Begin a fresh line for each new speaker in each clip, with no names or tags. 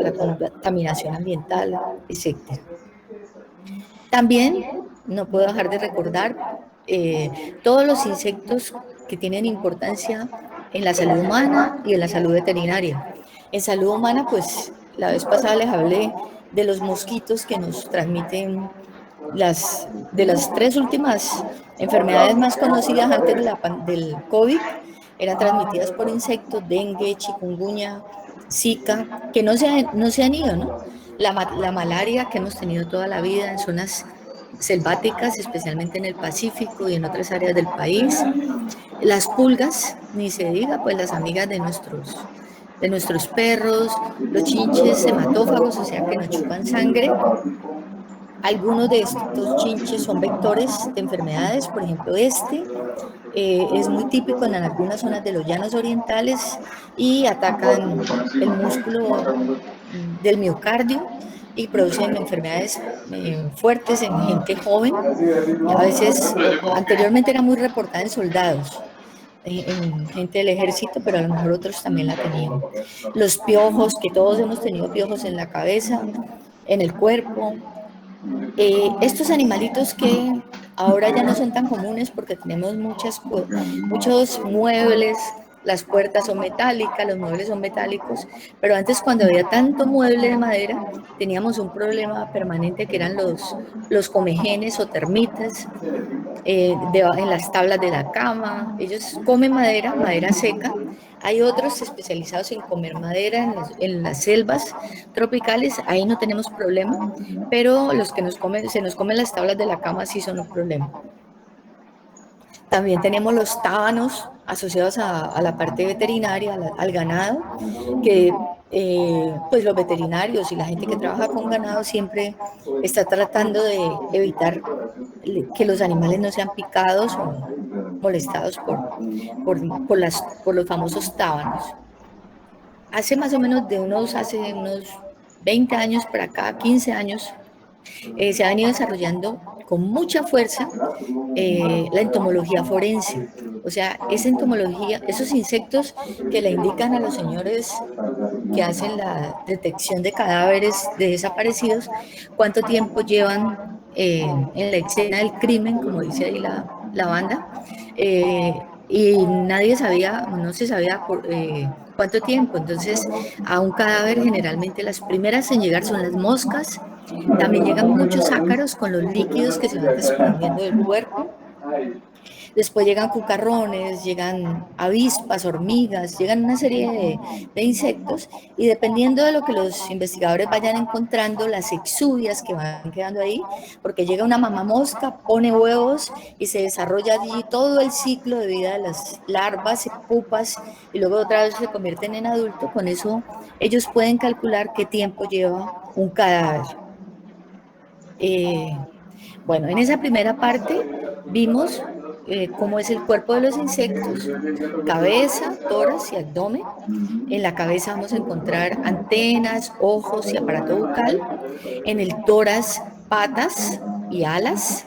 la contaminación ambiental, etcétera. También no puedo dejar de recordar todos los insectos que tienen importancia en la salud humana y en la salud veterinaria. En salud humana, pues la vez pasada les hablé de los mosquitos que nos transmiten de las tres últimas enfermedades más conocidas antes del COVID, eran transmitidas por insectos: dengue, chikungunya, zika, que no se han ido, ¿no? La malaria que hemos tenido toda la vida en zonas selváticas, especialmente en el Pacífico y en otras áreas del país. Las pulgas, ni se diga, pues las amigas de nuestros perros, los chinches hematófagos, o sea que nos chupan sangre. Algunos de estos chinches son vectores de enfermedades, por ejemplo es muy típico en algunas zonas de los llanos orientales y atacan el músculo del miocardio y producen enfermedades fuertes en gente joven. A veces, anteriormente era muy reportada en soldados, en gente del ejército, pero a lo mejor otros también la tenían. Los piojos, que todos hemos tenido piojos en la cabeza, en el cuerpo. Estos animalitos que ahora ya no son tan comunes porque tenemos muchos muebles, las puertas son metálicas, los muebles son metálicos, pero antes, cuando había tanto mueble de madera, teníamos un problema permanente que eran los comejenes o termitas en las tablas de la cama. Ellos comen madera, madera seca. Hay otros especializados en comer madera en las selvas tropicales, ahí no tenemos problema, pero los que se nos comen las tablas de la cama sí son un problema. También tenemos los tábanos asociados a la parte veterinaria, al ganado, que pues los veterinarios y la gente que trabaja con ganado siempre está tratando de evitar que los animales no sean picados o molestados por los famosos tábanos. Hace unos 20 años para acá, 15 años, se ha venido desarrollando con mucha fuerza la entomología forense. O sea, esa entomología, esos insectos que le indican a los señores que hacen la detección de cadáveres de desaparecidos, cuánto tiempo llevan en la escena del crimen, como dice ahí la banda, y nadie sabía, no se sabía cuánto tiempo. Entonces, a un cadáver generalmente las primeras en llegar son las moscas, también llegan muchos ácaros con los líquidos que se van desprendiendo del cuerpo. Después llegan cucarrones, llegan avispas, hormigas, llegan una serie de insectos, y dependiendo de lo que los investigadores vayan encontrando, las exuvias que van quedando ahí, porque llega una mamá mosca, pone huevos y se desarrolla allí todo el ciclo de vida de las larvas, pupas, y luego otra vez se convierten en adultos. Con eso ellos pueden calcular qué tiempo lleva un cadáver. Eh, bueno, en esa primera parte vimos cómo es el cuerpo de los insectos: cabeza, tórax y abdomen. En la cabeza vamos a encontrar antenas, ojos y aparato bucal. En el tórax, patas y alas.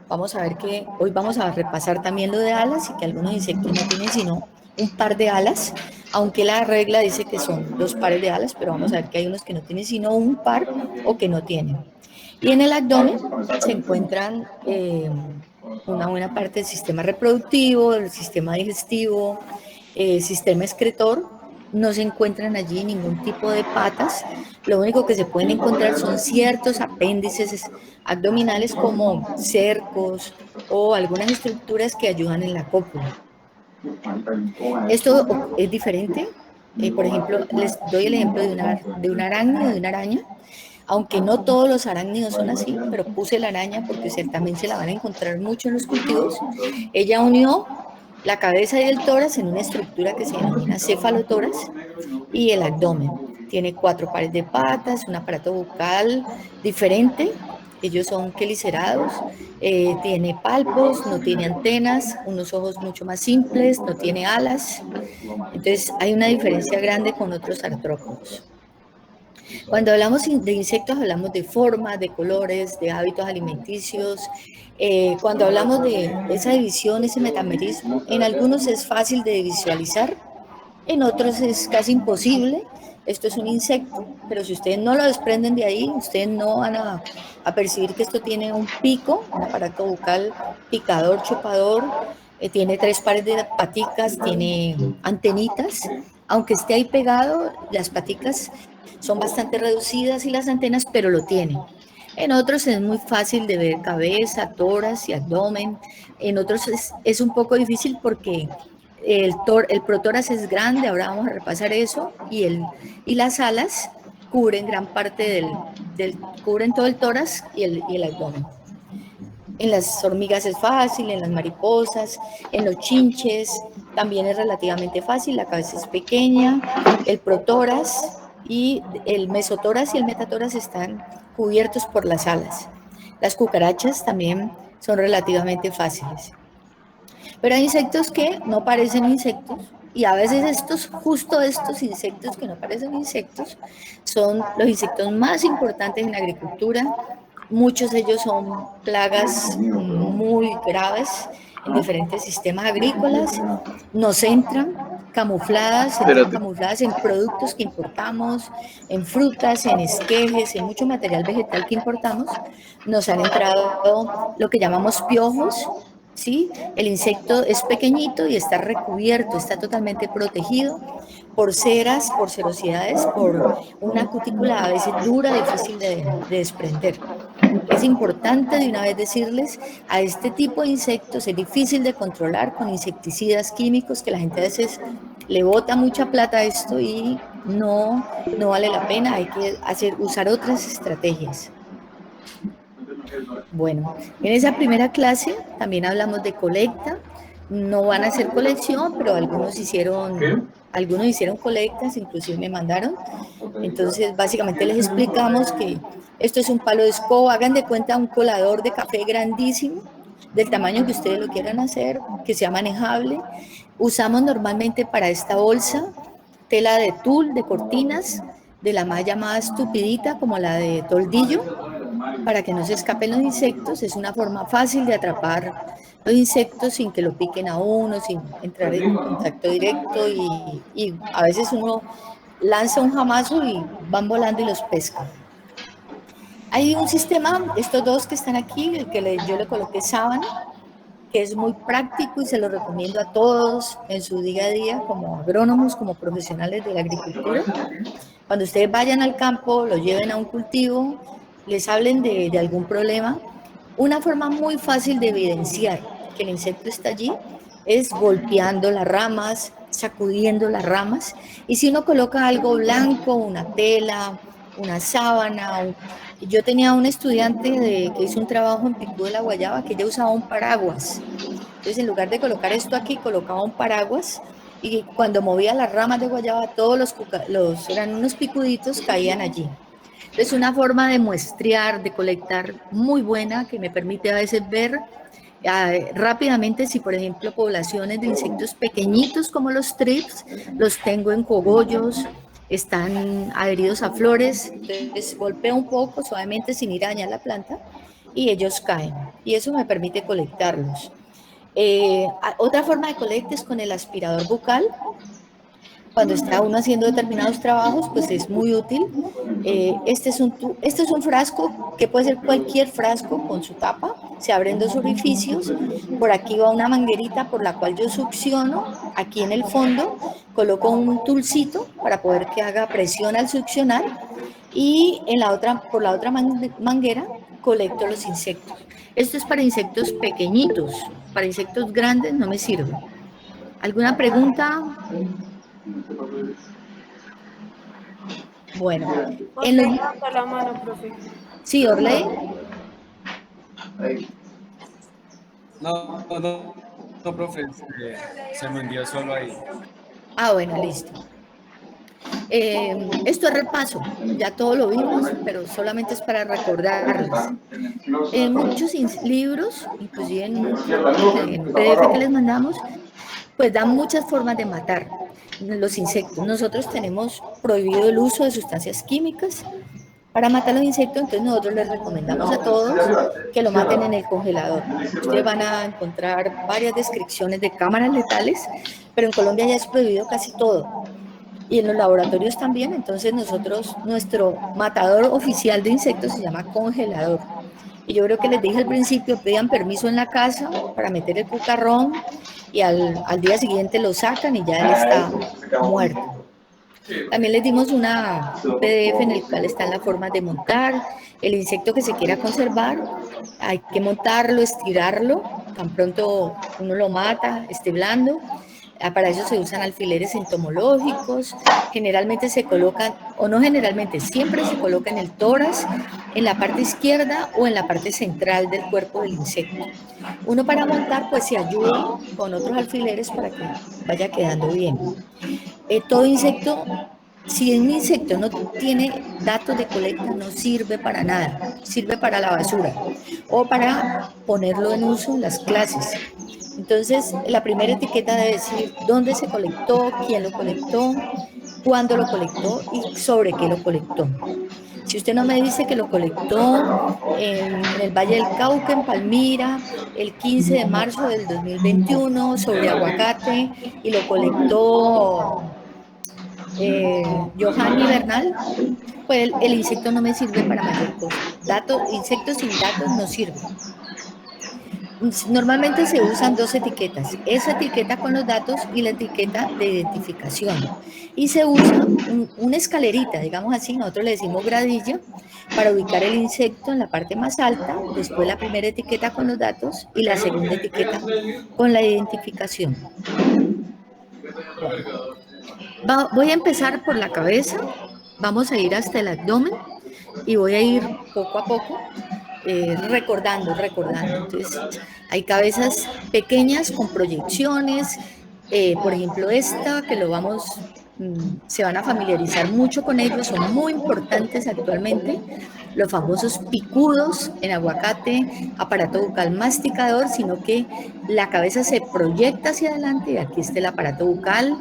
Vamos a ver que hoy vamos a repasar también lo de alas, y que algunos insectos no tienen sino un par de alas, aunque la regla dice que son 2 pares de alas, pero vamos a ver que hay unos que no tienen sino un par o que no tienen. Y en el abdomen se encuentran una buena parte del sistema reproductivo, del sistema digestivo, sistema excretor. No se encuentran allí ningún tipo de patas. Lo único que se pueden encontrar son ciertos apéndices abdominales, como cercos o algunas estructuras que ayudan en la cópula. Esto es diferente. Por ejemplo, les doy el ejemplo de un arácnido, de una araña. Aunque no todos los arácnidos son así, pero puse la araña porque también se la van a encontrar mucho en los cultivos. Ella unió la cabeza y el tórax en una estructura que se denomina cefalotórax, y el abdomen. Tiene 4 pares de patas, un aparato bucal diferente. Ellos son quelicerados, tiene palpos, no tiene antenas, unos ojos mucho más simples, no tiene alas. Entonces hay una diferencia grande con otros artrópodos. Cuando hablamos de insectos, hablamos de formas, de colores, de hábitos alimenticios. Cuando hablamos de esa división, ese metamerismo, en algunos es fácil de visualizar, en otros es casi imposible. esto es un insecto, pero si ustedes no lo desprenden de ahí, ustedes no van a percibir que esto tiene un pico, un aparato bucal picador, chupador, tiene 3 pares de paticas, tiene antenitas. Aunque esté ahí pegado, las paticas son bastante reducidas y las antenas, pero lo tiene. En otros es muy fácil de ver cabeza, tórax y abdomen. En otros es un poco difícil porque el protórax es grande, ahora vamos a repasar eso, y las alas cubren gran parte cubren todo el tórax y el abdomen. En las hormigas es fácil, en las mariposas, en los chinches también es relativamente fácil, la cabeza es pequeña, el protórax y el mesotórax y el metatórax están cubiertos por las alas. Las cucarachas también son relativamente fáciles. Pero hay insectos que no parecen insectos y a veces justo estos insectos que no parecen insectos, son los insectos más importantes en la agricultura. Muchos de ellos son plagas muy graves en diferentes sistemas agrícolas. Nos entran
Espérate.
camufladas en productos que importamos, en frutas, en esquejes, en mucho material vegetal que importamos. Nos han entrado lo que llamamos piojos, ¿sí? El insecto es pequeñito y está recubierto, está totalmente protegido por ceras, por serosidades, por una cutícula a veces dura, difícil de desprender. Es importante de una vez decirles, a este tipo de insectos es difícil de controlar con insecticidas químicos que la gente a veces le bota mucha plata a esto y no vale la pena, hay que usar otras estrategias. Bueno, en esa primera clase también hablamos de colecta. No van a hacer colección, pero algunos hicieron colectas, inclusive me mandaron. Entonces, básicamente les explicamos que esto es un palo de escoba. Hagan de cuenta un colador de café grandísimo, del tamaño que ustedes lo quieran hacer, que sea manejable. Usamos normalmente para esta bolsa tela de tul, de cortinas, de la malla más tupidita, como la de toldillo, para que no se escapen los insectos. Es una forma fácil de atrapar los insectos sin que lo piquen a uno, sin entrar en contacto directo y a veces uno lanza un jamazo y van volando y los pescan. Hay un sistema, estos dos que están aquí, yo le coloqué sábana, que es muy práctico y se lo recomiendo a todos en su día a día como agrónomos, como profesionales de la agricultura. Cuando ustedes vayan al campo, lo lleven a un cultivo, les hablen de algún problema, una forma muy fácil de evidenciar que el insecto está allí es golpeando las ramas, sacudiendo las ramas. Y si uno coloca algo blanco, una tela, una sábana, yo tenía un estudiante que hizo un trabajo en Picú de la Guayaba que ella usaba un paraguas. Entonces, en lugar de colocar esto aquí, colocaba un paraguas y cuando movía las ramas de guayaba, todos eran unos picuditos, caían allí. Entonces, una forma de muestrear, de colectar muy buena que me permite a veces ver rápidamente si, por ejemplo, poblaciones de insectos pequeñitos como los trips, los tengo en cogollos, están adheridos a flores, entonces golpeo un poco suavemente sin ir a dañar la planta y ellos caen. Y eso me permite colectarlos. Otra forma de colecta es con el aspirador bucal. Cuando está uno haciendo determinados trabajos, pues es muy útil. Este es un frasco que puede ser cualquier frasco con su tapa. Se abren dos orificios. Por aquí va una manguerita por la cual yo succiono. Aquí en el fondo coloco un tulcito para poder que haga presión al succionar. Y por la otra manguera colecto los insectos. Esto es para insectos pequeñitos. Para insectos grandes no me sirve. ¿Alguna pregunta? Bueno, en
Jorge
los...
levanta la mano, profe.
Sí, Orley.
No, profe, se me envió solo ahí.
Ah, bueno, listo. Esto es repaso, ya todo lo vimos, pero solamente es para recordarles. En muchos libros, inclusive en PDF que les mandamos, pues dan muchas formas de matar los insectos. Nosotros tenemos prohibido el uso de sustancias químicas para matar los insectos, entonces nosotros les recomendamos a todos que lo maten en el congelador. Ustedes van a encontrar varias descripciones de cámaras letales, pero en Colombia ya es prohibido casi todo. y en los laboratorios también. Entonces nuestro matador oficial de insectos se llama congelador. Y yo creo que les dije al principio, pidan permiso en la casa para meter el cucarrón y al día siguiente lo sacan y ya él está muerto. También les dimos un PDF en el cual están las formas de montar el insecto que se quiera conservar. Hay que montarlo, estirarlo, tan pronto uno lo mata, esté blando. Para eso se usan alfileres entomológicos. Generalmente se colocan, o no generalmente, siempre se coloca en el tórax, en la parte izquierda o en la parte central del cuerpo del insecto. Uno para montar pues se ayuda con otros alfileres para que vaya quedando bien. Todo insecto, si un insecto no tiene datos de colecta, no sirve para nada, sirve para la basura o para ponerlo en uso en las clases. Entonces, la primera etiqueta debe decir dónde se colectó, quién lo colectó, cuándo lo colectó y sobre qué lo colectó. Si usted no me dice que lo colectó en el Valle del Cauca, en Palmira, el 15 de marzo del 2021, sobre aguacate, y lo colectó Johanny Bernal, pues el insecto no me sirve para mayor cosa. Insectos sin datos no sirve. Normalmente se usan dos etiquetas, esa etiqueta con los datos y la etiqueta de identificación. Y se usa una escalerita, digamos así, nosotros le decimos gradilla, para ubicar el insecto en la parte más alta, después la primera etiqueta con los datos y la segunda etiqueta con la identificación. Bueno, voy a empezar por la cabeza, vamos a ir hasta el abdomen y voy a ir poco a poco recordando. Entonces, hay cabezas pequeñas con proyecciones, por ejemplo esta, que se van a familiarizar mucho con ellos, son muy importantes actualmente, los famosos picudos en aguacate, aparato bucal masticador, sino que la cabeza se proyecta hacia adelante y aquí está el aparato bucal.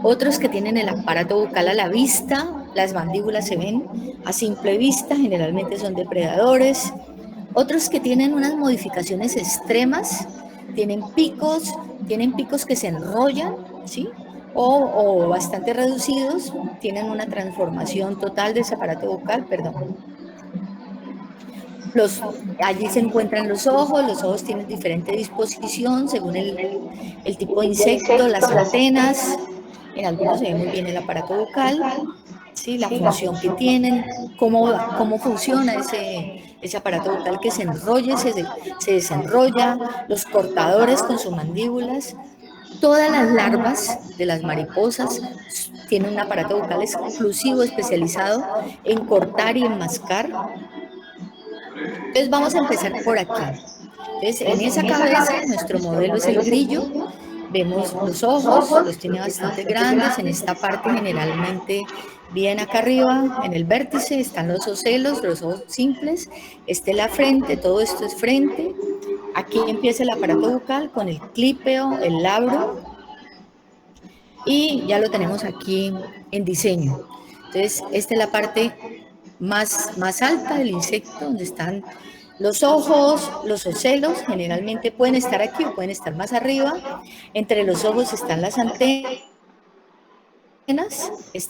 Otros que tienen el aparato bucal a la vista, las mandíbulas se ven a simple vista, generalmente son depredadores. Otros que tienen unas modificaciones extremas, tienen picos que se enrollan, ¿sí? O bastante reducidos, tienen una transformación total de ese aparato bucal, perdón. Allí se encuentran los ojos tienen diferente disposición según el tipo de insecto, las antenas, en algunos se ve muy bien el aparato bucal, ¿sí? La función que tienen, cómo funciona ese aparato bucal que se enrolla, se desenrolla, los cortadores con sus mandíbulas. Todas las larvas de las mariposas tienen un aparato bucal exclusivo, especializado en cortar y enmascar. Entonces vamos a empezar por aquí. Entonces, en esa cabeza, nuestro modelo es el grillo. Vemos los ojos, los tiene bastante grandes. En esta parte, generalmente, bien acá arriba, en el vértice, están los ocelos, los ojos simples. Este es la frente, todo esto es frente. Aquí empieza el aparato bucal con el clípeo, el labro. Y ya lo tenemos aquí en diseño. Entonces, esta es la parte más alta del insecto, donde están los ojos, los ocelos, generalmente pueden estar aquí o pueden estar más arriba. Entre los ojos están las antenas,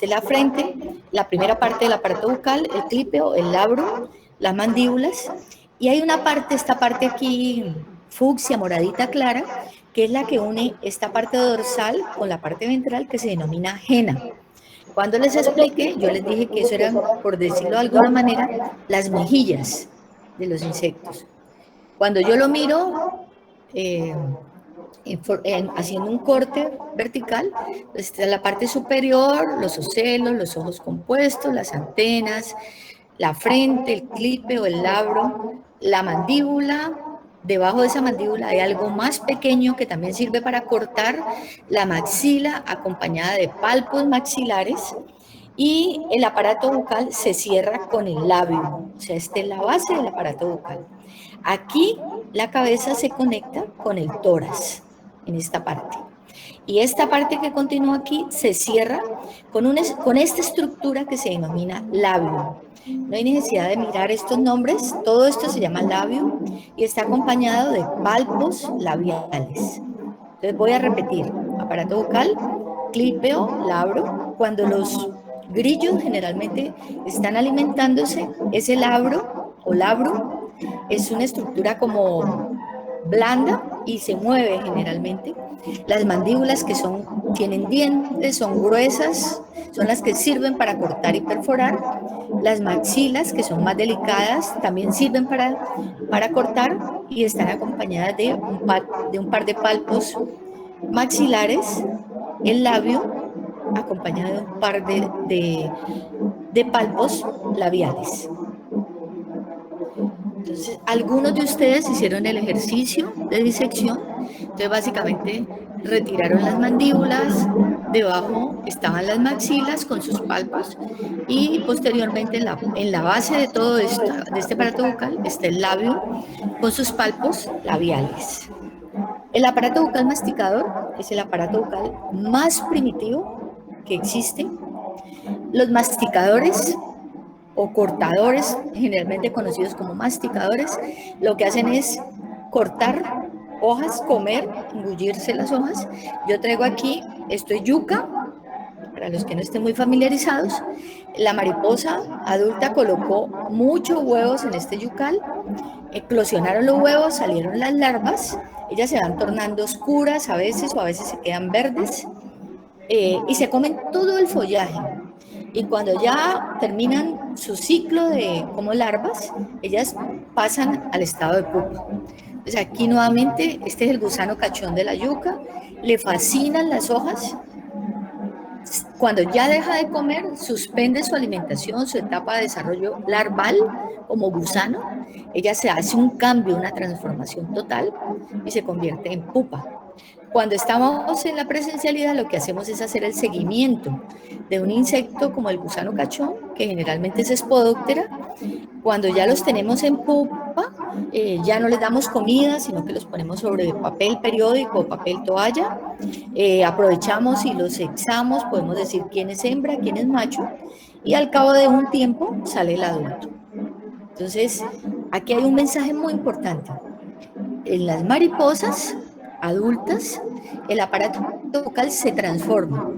la frente, la primera parte del aparato bucal, el clípeo, el labro, las mandíbulas. Y hay esta parte aquí, fucsia, moradita clara, que es la que une esta parte dorsal con la parte ventral, que se denomina jena. Cuando les expliqué, yo les dije que eso eran, por decirlo de alguna manera, las mejillas de los insectos. Cuando yo lo miro, haciendo un corte vertical, está la parte superior, los ocelos, los ojos compuestos, las antenas, la frente, el clípeo, el labro, la mandíbula. Debajo de esa mandíbula hay algo más pequeño que también sirve para cortar, la maxila acompañada de palpos maxilares, y el aparato bucal se cierra con el labio, o sea, esta es la base del aparato bucal. Aquí la cabeza se conecta con el tórax, en esta parte. Y esta parte que continúa aquí se cierra con esta estructura que se denomina labio. No hay necesidad de mirar estos nombres, todo esto se llama labio y está acompañado de palpos labiales. Entonces voy a repetir, aparato bucal, clípeo, labro. Cuando los grillos generalmente están alimentándose, ese labro o labro es una estructura como blanda y se mueve generalmente. Las mandíbulas que tienen dientes, son gruesas, son las que sirven para cortar y perforar. Las maxilas, que son más delicadas, también sirven para cortar y están acompañadas de un par de palpos maxilares, el labio acompañado de un par de palpos labiales. Entonces, algunos de ustedes hicieron el ejercicio de disección, entonces básicamente retiraron las mandíbulas, debajo estaban las maxilas con sus palpos y posteriormente en la base de todo esto, de este aparato bucal, está el labio con sus palpos labiales. El aparato bucal masticador es el aparato bucal más primitivo que existe. Los masticadores o cortadores, generalmente conocidos como masticadores, lo que hacen es cortar hojas, comer, engullirse las hojas. Yo traigo aquí, esto es yuca, para los que no estén muy familiarizados. La mariposa adulta colocó muchos huevos en este yucal, eclosionaron los huevos, salieron las larvas, ellas se van tornando oscuras a veces o a veces se quedan verdes y se comen todo el follaje. Y cuando ya terminan su ciclo como larvas, ellas pasan al estado de pupa. Entonces aquí nuevamente, este es el gusano cachón de la yuca, le fascinan las hojas. Cuando ya deja de comer, suspende su alimentación, su etapa de desarrollo larval como gusano, ella se hace un cambio, una transformación total y se convierte en pupa. Cuando estamos en la presencialidad, lo que hacemos es hacer el seguimiento de un insecto como el gusano cachón, que generalmente es Spodoptera. Cuando ya los tenemos en pupa, ya no les damos comida, sino que los ponemos sobre papel periódico o papel toalla. Aprovechamos y los sexamos, podemos decir quién es hembra, quién es macho, y al cabo de un tiempo sale el adulto. Entonces, aquí hay un mensaje muy importante. En las mariposas adultas, el aparato bucal se transforma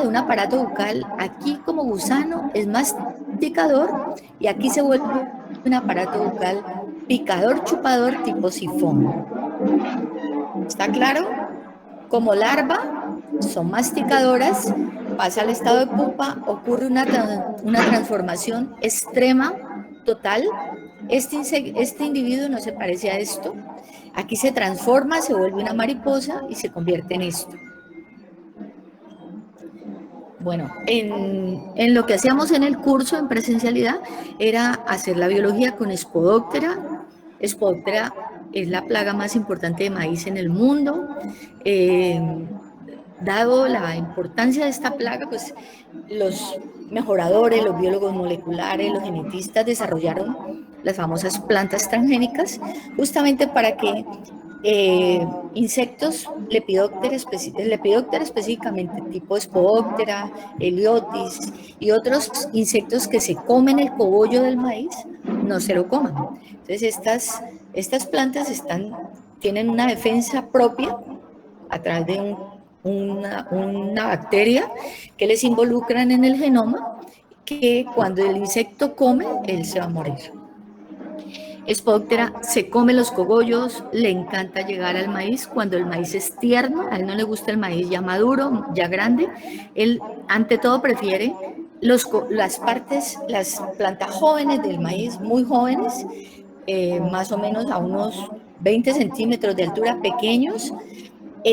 de un aparato bucal, aquí como gusano es masticador y aquí se vuelve un aparato bucal picador chupador tipo sifón. ¿Está claro? Como larva son masticadoras, pasa al estado de pupa, ocurre una transformación extrema, total. Este individuo no se parece a esto. Aquí se transforma, se vuelve una mariposa y se convierte en esto. Bueno, en lo que hacíamos en el curso en presencialidad era hacer la biología con Spodoptera. Spodoptera es la plaga más importante de maíz en el mundo. Dado la importancia de esta plaga, pues los mejoradores, los biólogos moleculares, los genetistas desarrollaron las famosas plantas transgénicas justamente para que insectos lepidóptera específicamente tipo Spodoptera, Heliotis y otros insectos que se comen el cogollo del maíz no se lo coman. Entonces estas plantas tienen una defensa propia a través de una bacteria que les involucran en el genoma, que cuando el insecto come, él se va a morir. Spodoptera se come los cogollos, le encanta llegar al maíz cuando el maíz es tierno, a él no le gusta el maíz ya maduro, ya grande, él ante todo prefiere las plantas jóvenes del maíz, muy jóvenes, más o menos a unos 20 centímetros de altura, pequeños.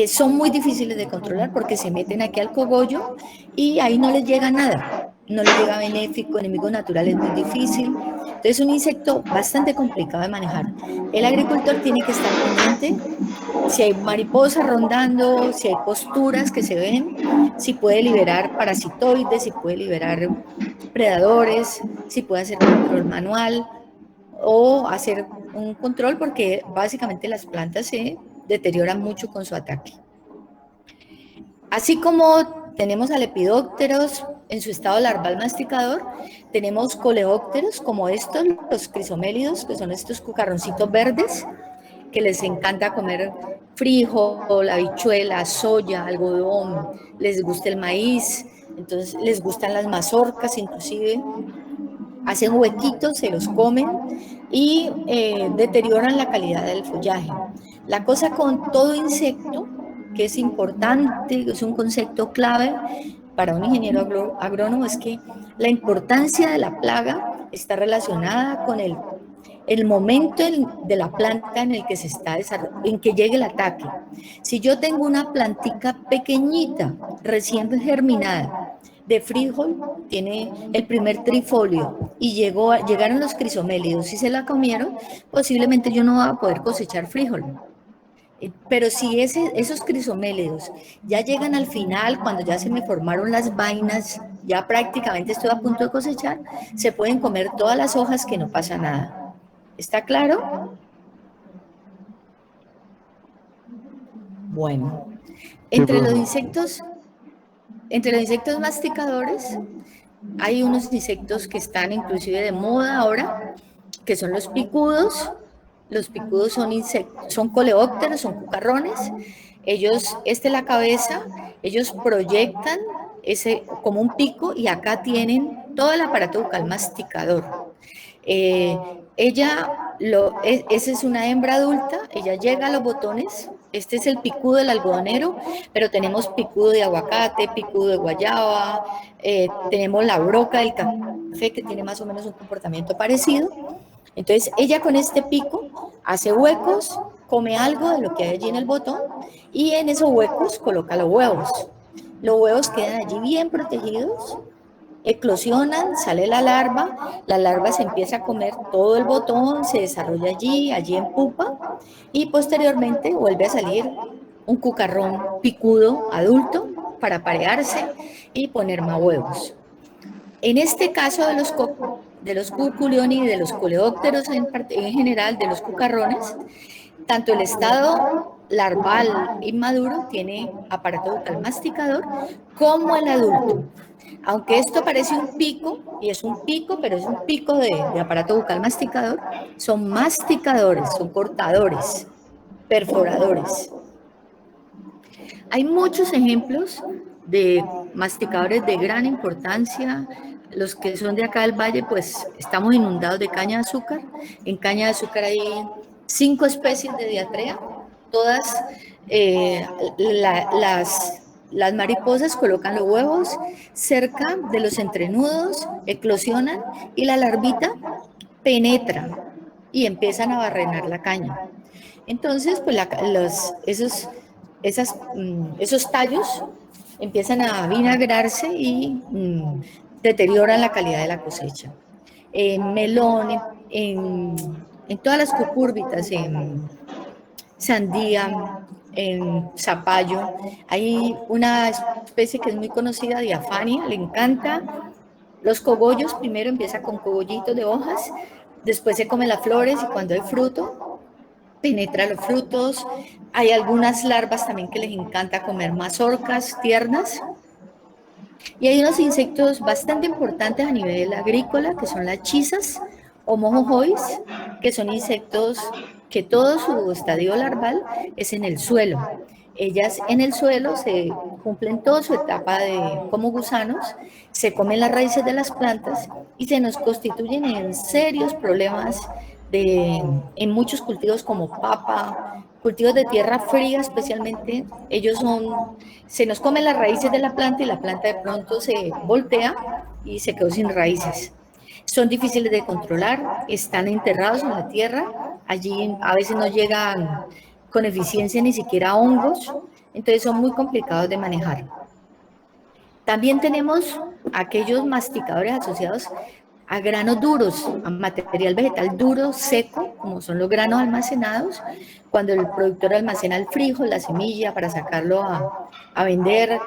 Son muy difíciles de controlar porque se meten aquí al cogollo y ahí no les llega nada, no les llega benéfico, enemigo natural es muy difícil. Entonces es un insecto bastante complicado de manejar. El agricultor tiene que estar pendiente si hay mariposas rondando, si hay posturas que se ven, si puede liberar parasitoides, si puede liberar predadores, si puede hacer control manual o hacer un control porque básicamente las plantas se deterioran mucho con su ataque. Así como tenemos a lepidópteros en su estado larval masticador, tenemos coleópteros como estos, los crisomélidos, que son estos cucarroncitos verdes, que les encanta comer frijol, habichuela, soya, algodón, les gusta el maíz, entonces les gustan las mazorcas inclusive, hacen huequitos, se los comen y deterioran la calidad del follaje. La cosa con todo insecto, que es importante, que es un concepto clave para un ingeniero agrónomo, es que la importancia de la plaga está relacionada con el momento de la planta en el que se está desarrollando, en que llegue el ataque. Si yo tengo una plantica pequeñita, recién germinada, de frijol, tiene el primer trifolio y llegaron los crisomélidos y se la comieron, posiblemente yo no voy a poder cosechar frijol. Pero si esos crisomélidos ya llegan al final, cuando ya se me formaron las vainas, ya prácticamente estoy a punto de cosechar, se pueden comer todas las hojas que no pasa nada. ¿Está claro? Bueno,
Sí,
entre los
profe.
insectos, entre los insectos masticadores, hay unos insectos que están inclusive de moda ahora, que son los picudos. Los picudos son insectos, son coleópteros, son cucarrones. Ellos, esta es la cabeza, ellos proyectan ese como un pico y acá tienen todo el aparato bucal masticador. Esa es una hembra adulta, ella llega a los botones, este es el picudo del algodonero, pero tenemos picudo de aguacate, picudo de guayaba, tenemos la broca del café que tiene más o menos un comportamiento parecido. Entonces ella con este pico hace huecos, come algo de lo que hay allí en el botón y en esos huecos coloca los huevos. Los huevos quedan allí bien protegidos, eclosionan, sale la larva se empieza a comer todo el botón, se desarrolla allí en pupa, y posteriormente vuelve a salir un cucarrón picudo adulto para aparearse y poner más huevos. En este caso de los curculioni y de los coleópteros en general, de los cucarrones, tanto el estado larval inmaduro tiene aparato bucal masticador como el adulto. Aunque esto parece un pico, y es un pico, pero es un pico de aparato bucal masticador, son masticadores, son cortadores, perforadores. Hay muchos ejemplos de masticadores de gran importancia. Los que son de acá del valle, pues estamos inundados de caña de azúcar. En caña de azúcar hay 5 especies de diatrea. Todas eh, las mariposas colocan los huevos cerca de los entrenudos, eclosionan y la larvita penetra y empiezan a barrenar la caña. Entonces, pues esos tallos empiezan a vinagrarse y deterioran la calidad de la cosecha. En melón, en todas las cucúrbitas, en sandía, en zapallo, hay una especie que es muy conocida, diafania, le encanta. Los cogollos, primero empieza con cogollitos de hojas, después se come las flores y cuando hay fruto, penetra los frutos. Hay algunas larvas también que les encanta comer mazorcas tiernas. Y hay unos insectos bastante importantes a nivel agrícola, que son las chisas o mojojois, que son insectos que todo su estadio larval es en el suelo. Ellas en el suelo se cumplen toda su etapa como gusanos, se comen las raíces de las plantas y se nos constituyen en serios problemas en muchos cultivos como papa, cultivos de tierra fría especialmente. Se nos comen las raíces de la planta y la planta de pronto se voltea y se quedó sin raíces. Son difíciles de controlar, están enterrados en la tierra, allí a veces no llegan con eficiencia ni siquiera hongos, entonces son muy complicados de manejar. También tenemos aquellos masticadores asociados a granos duros, a material vegetal duro, seco, como son los granos almacenados, cuando el productor almacena el frijol, la semilla para sacarlo a vender,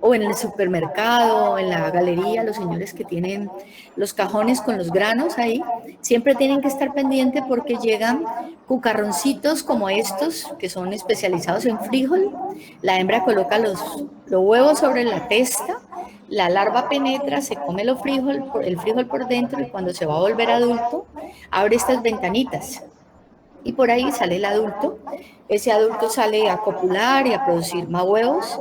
o en el supermercado, en la galería, los señores que tienen los cajones con los granos ahí, siempre tienen que estar pendientes porque llegan cucarroncitos como estos, que son especializados en frijol. La hembra coloca los huevos sobre la testa, la larva penetra, se come el frijol por dentro y cuando se va a volver adulto, abre estas ventanitas y por ahí sale el adulto. Ese adulto sale a copular y a producir más huevos.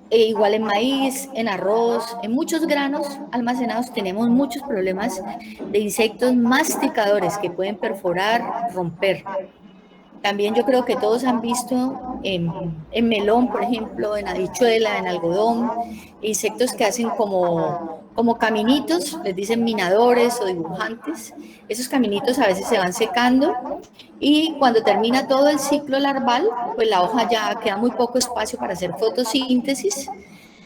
E igual en maíz, en arroz, en muchos granos almacenados tenemos muchos problemas de insectos masticadores que pueden perforar, romper. También yo creo que todos han visto en melón, por ejemplo, en habichuela, en algodón, insectos que hacen como caminitos, les dicen minadores o dibujantes. Esos caminitos a veces se van secando y cuando termina todo el ciclo larval, pues la hoja ya queda muy poco espacio para hacer fotosíntesis.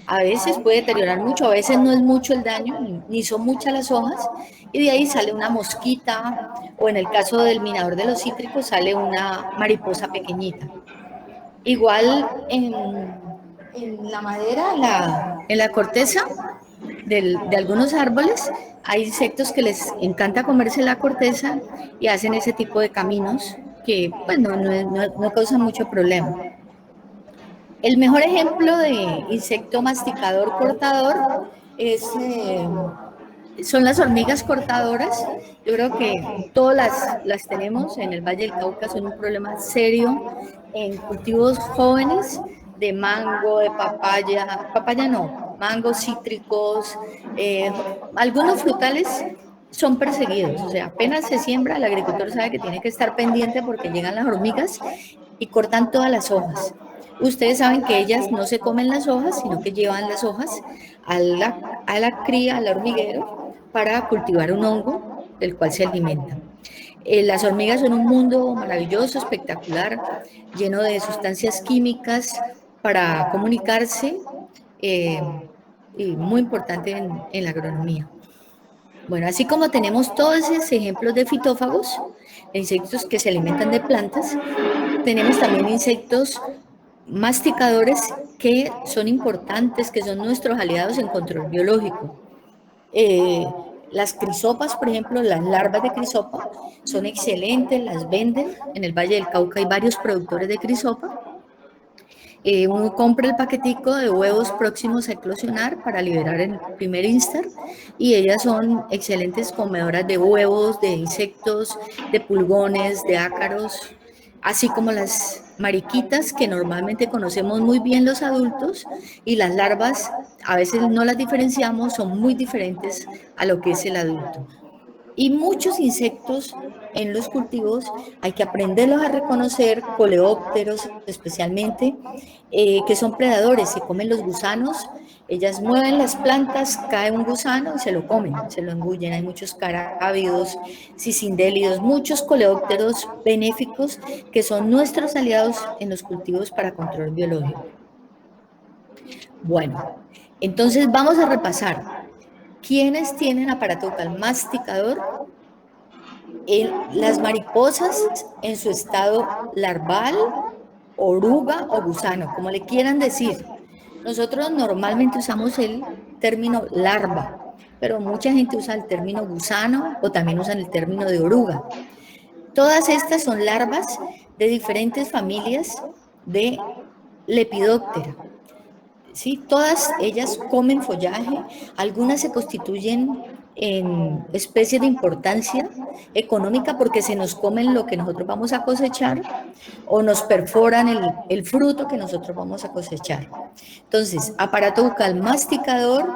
A veces puede deteriorar mucho, a veces no es mucho el daño, ni son muchas las hojas, y de ahí sale una mosquita, o en el caso del minador de los cítricos, sale una mariposa pequeñita. Igual en la madera, en la corteza de algunos árboles, hay insectos que les encanta comerse la corteza y hacen ese tipo de caminos que pues, no causan mucho problema. El mejor ejemplo de insecto masticador cortador son las hormigas cortadoras. Yo creo que todas las tenemos en el Valle del Cauca, son un problema serio en cultivos jóvenes de mango, de papaya no, mangos cítricos, algunos frutales son perseguidos, o sea, apenas se siembra, el agricultor sabe que tiene que estar pendiente porque llegan las hormigas y cortan todas las hojas. Ustedes saben que ellas no se comen las hojas, sino que llevan las hojas a la cría, al hormiguero, para cultivar un hongo del cual se alimentan. Las hormigas son un mundo maravilloso, espectacular, lleno de sustancias químicas para comunicarse eh, y muy importante en la agronomía. Bueno, así como tenemos todos esos ejemplos de fitófagos, de insectos que se alimentan de plantas, tenemos también insectos masticadores que son importantes, que son nuestros aliados en control biológico. Eh, las crisopas, por ejemplo, las larvas de crisopa son excelentes, las venden. En el Valle del Cauca hay varios productores de crisopa. Uno compra el paquetico de huevos próximos a eclosionar para liberar el primer instar y ellas son excelentes comedoras de huevos, de insectos, de pulgones, de ácaros, así como las mariquitas que normalmente conocemos muy bien los adultos y las larvas a veces no las diferenciamos, son muy diferentes a lo que es el adulto. Y muchos insectos en los cultivos hay que aprenderlos a reconocer, coleópteros especialmente, que son predadores, se comen los gusanos, ellas mueven las plantas, cae un gusano y se lo comen, se lo engullen. Hay muchos carábidos, cicindélidos, muchos coleópteros benéficos que son nuestros aliados en los cultivos para control biológico. Bueno, entonces vamos a repasar. ¿Quiénes tienen aparato bucal masticador? Las mariposas en su estado larval, oruga o gusano, como le quieran decir. Nosotros normalmente usamos el término larva, pero mucha gente usa el término gusano o también usan el término de oruga. Todas estas son larvas de diferentes familias de Lepidoptera. ¿Sí? Todas ellas comen follaje, algunas se constituyen en especies de importancia económica porque se nos comen lo que nosotros vamos a cosechar o nos perforan el fruto que nosotros vamos a cosechar. Entonces, aparato bucal masticador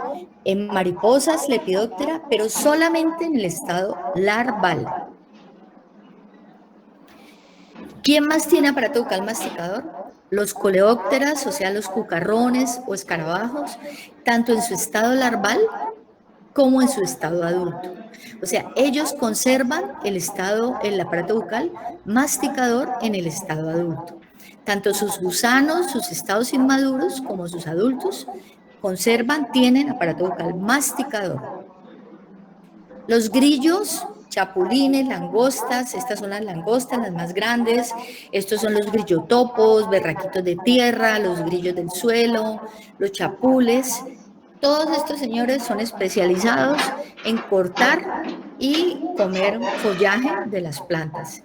en mariposas, Lepidoptera, pero solamente en el estado larval. ¿Quién más tiene aparato bucal masticador? Los coleópteras, o sea, los cucarrones o escarabajos, tanto en su estado larval como en su estado adulto. O sea, ellos conservan el aparato bucal masticador en el estado adulto. Tanto sus gusanos, sus estados inmaduros, como sus adultos, tienen aparato bucal masticador. Los grillos, chapulines, langostas, estas son las langostas, las más grandes, estos son los grillotopos, berraquitos de tierra, los grillos del suelo, los chapules. Todos estos señores son especializados en cortar y comer follaje de las plantas.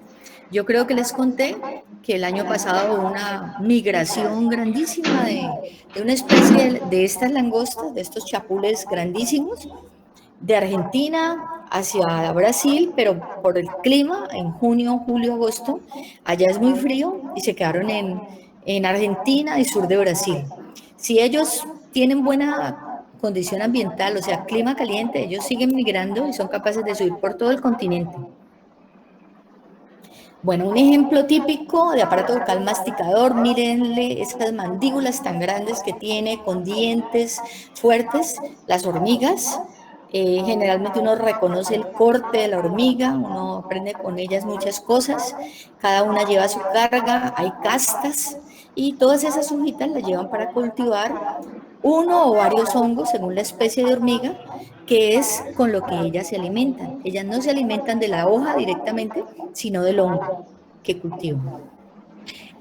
Yo creo que les conté que el año pasado hubo una migración grandísima de una especie de estas langostas, de estos chapules grandísimos, de Argentina hacia Brasil, pero por el clima, en junio, julio, agosto, allá es muy frío y se quedaron en Argentina y sur de Brasil. Si ellos tienen buena condición ambiental, o sea, clima caliente, ellos siguen migrando y son capaces de subir por todo el continente. Bueno, un ejemplo típico de aparato bucal masticador, mírenle esas mandíbulas tan grandes que tiene con dientes fuertes, las hormigas. Generalmente uno reconoce el corte de la hormiga, uno aprende con ellas muchas cosas, cada una lleva su carga, hay castas y todas esas hojitas las llevan para cultivar uno o varios hongos según la especie de hormiga, que es con lo que ellas se alimentan. Ellas no se alimentan de la hoja directamente, sino del hongo que cultivan.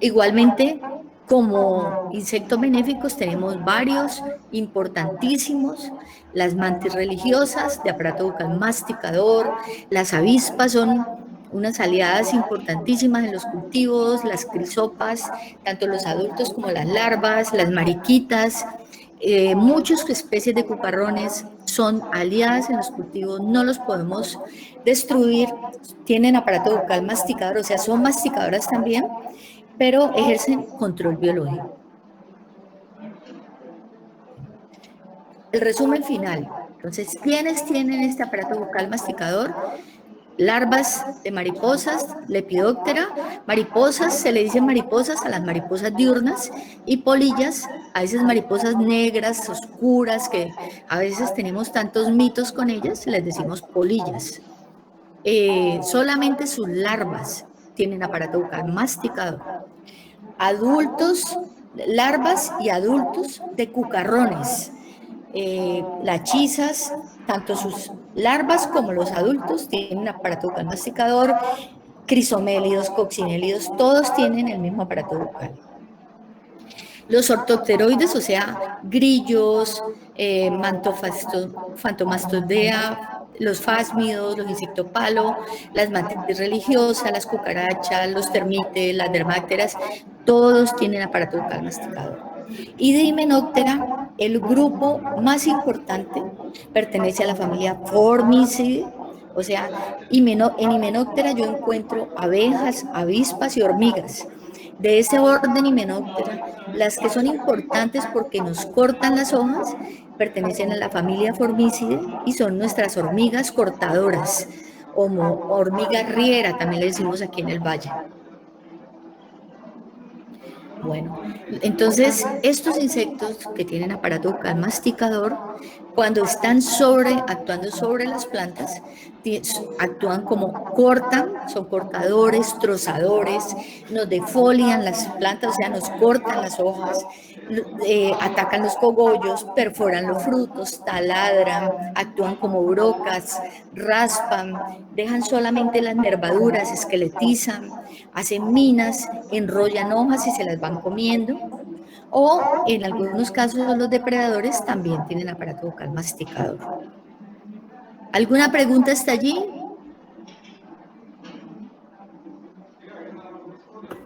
Igualmente, como insectos benéficos tenemos varios importantísimos, las mantis religiosas de aparato bucal masticador, las avispas son unas aliadas importantísimas en los cultivos, las crisopas, tanto los adultos como las larvas, las mariquitas, muchas especies de cucarrones son aliadas en los cultivos, no los podemos destruir, tienen aparato bucal masticador, o sea, son masticadoras también, pero ejercen control biológico. El resumen final. Entonces, ¿quiénes tienen este aparato bucal masticador? Larvas de mariposas, Lepidoptera, mariposas, se le dice mariposas a las mariposas diurnas, y polillas a esas mariposas negras, oscuras, que a veces tenemos tantos mitos con ellas, les decimos polillas. Solamente sus larvas tienen aparato bucal masticador. Adultos, larvas y adultos de cucarrones, lachizas, tanto sus larvas como los adultos tienen aparato bucal masticador, crisomélidos, coccinélidos, todos tienen el mismo aparato bucal. Los ortopteroides, o sea, grillos, Phantomastodea, los fásmidos, los insectopalo, las mantis religiosas, las cucarachas, los termites, las dermácteras, todos tienen aparato bucal masticador. Y de Hymenoptera, el grupo más importante pertenece a la familia Formicidae, o sea, en Hymenoptera yo encuentro abejas, avispas y hormigas. De ese orden Hymenoptera, las que son importantes porque nos cortan las hojas pertenecen a la familia Formicidae y son nuestras hormigas cortadoras, como hormiga riera, también le decimos aquí en el valle. Bueno, entonces estos insectos que tienen aparato bucal masticador, cuando están actuando sobre las plantas, actúan como cortan, son cortadores, trozadores, nos defolian las plantas, o sea, nos cortan las hojas, atacan los cogollos, perforan los frutos, taladran, actúan como brocas, raspan, dejan solamente las nervaduras, esqueletizan, hacen minas, enrollan hojas y se las van comiendo. O en algunos casos los depredadores también tienen aparato bucal masticador. ¿Alguna pregunta hasta allí?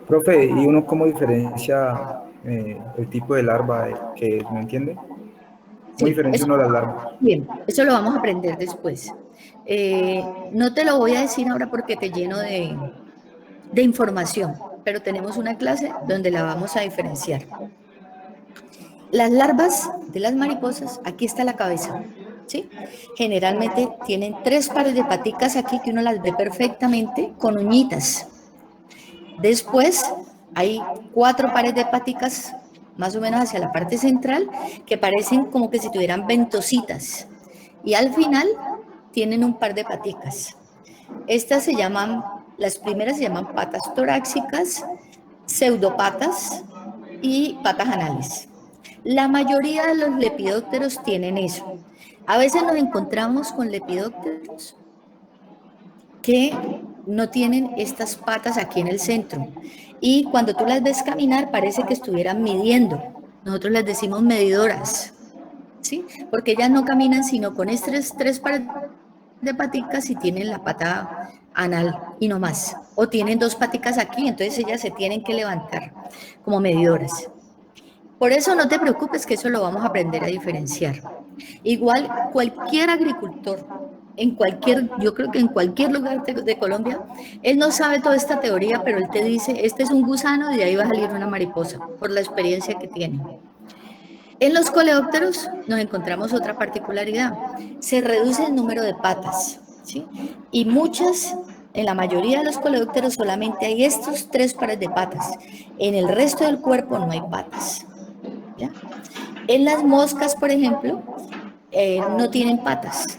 Profe, ¿y uno cómo diferencia el tipo de larva que no entiende? ¿Cómo diferencia uno de las larvas?
Bien, eso lo vamos a aprender después. No te lo voy a decir ahora porque te lleno de información, pero tenemos una clase donde la vamos a diferenciar. Las larvas de las mariposas, aquí está la cabeza, ¿sí? Generalmente tienen 3 pares de paticas aquí que uno las ve perfectamente con uñitas. Después hay 4 pares de paticas más o menos hacia la parte central que parecen como que si tuvieran ventositas. Y al final tienen un par de paticas. Estas se llaman, las primeras se llaman patas torácicas, pseudopatas y patas anales. La mayoría de los lepidópteros tienen eso. A veces nos encontramos con lepidópteros que no tienen estas patas aquí en el centro. Y cuando tú las ves caminar parece que estuvieran midiendo. Nosotros les decimos medidoras, ¿sí? Porque ellas no caminan sino con estos 3 pares de paticas y tienen la pata anal y no más. O tienen 2 paticas aquí, entonces ellas se tienen que levantar como medidoras. Por eso no te preocupes que eso lo vamos a aprender a diferenciar. Igual cualquier agricultor yo creo que en cualquier lugar de Colombia, él no sabe toda esta teoría, pero él te dice, este es un gusano y de ahí va a salir una mariposa, por la experiencia que tiene. En los coleópteros nos encontramos otra particularidad. Se reduce el número de patas, ¿sí? Y en la mayoría de los coleópteros solamente hay estos 3 pares de patas. En el resto del cuerpo no hay patas, ¿ya? En las moscas, por ejemplo, no tienen patas,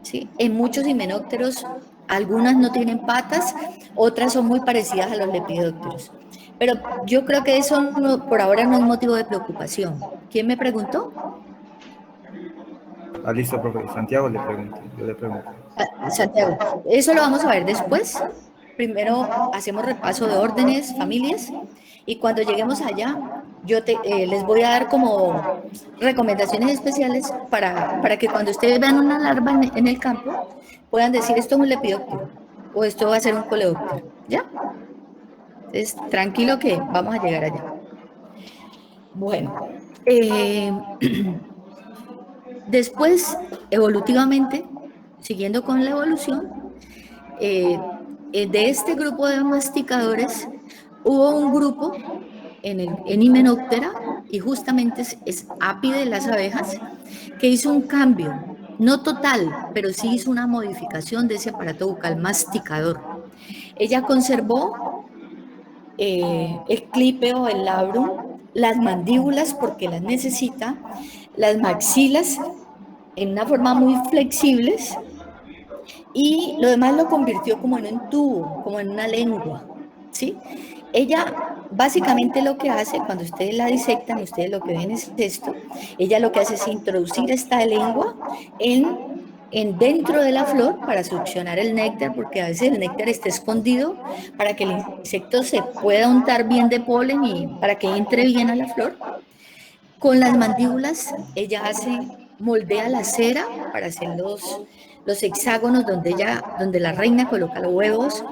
¿sí? En muchos himenópteros, algunas no tienen patas, otras son muy parecidas a los lepidópteros. Pero yo creo que eso por ahora no es motivo de preocupación. ¿Quién me preguntó?
Ah, listo, profe. Santiago le pregunto, yo le pregunto.
Santiago, eso lo vamos a ver después. Primero hacemos repaso de órdenes, familias, y cuando lleguemos allá, les voy a dar como recomendaciones especiales para que cuando ustedes vean una larva en el campo, puedan decir esto es un lepidóptero o esto va a ser un coleóptero, ¿ya? Entonces, tranquilo que vamos a llegar allá. Bueno, después, evolutivamente, siguiendo con la evolución, de este grupo de masticadores, hubo un grupo en Hymenoptera, y justamente es Apide de las abejas, que hizo un cambio, no total, pero sí hizo una modificación de ese aparato bucal masticador. Ella conservó el clípeo, el labrum, las mandíbulas porque las necesita, las maxilas en una forma muy flexibles, y lo demás lo convirtió como en un tubo, como en una lengua, ¿sí? Ella básicamente lo que hace, cuando ustedes la disectan, ustedes lo que ven es esto, ella lo que hace es introducir esta lengua dentro de la flor para succionar el néctar, porque a veces el néctar está escondido para que el insecto se pueda untar bien de polen y para que entre bien a la flor. Con las mandíbulas ella moldea la cera para hacer los hexágonos donde la reina coloca los huevos.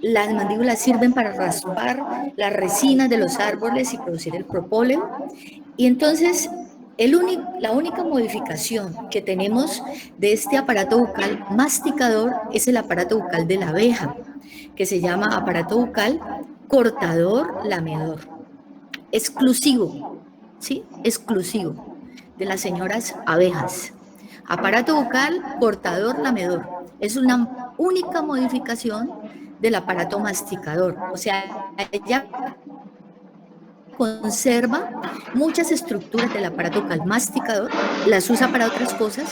Las mandíbulas sirven para raspar las resinas de los árboles y producir el propóleo. Y entonces la única modificación que tenemos de este aparato bucal masticador es el aparato bucal de la abeja, que se llama aparato bucal cortador lamedor, exclusivo, ¿sí? Exclusivo de las señoras abejas. Aparato bucal cortador lamedor. Es una única modificación del aparato masticador. O sea, ella conserva muchas estructuras del aparato bucal masticador, las usa para otras cosas,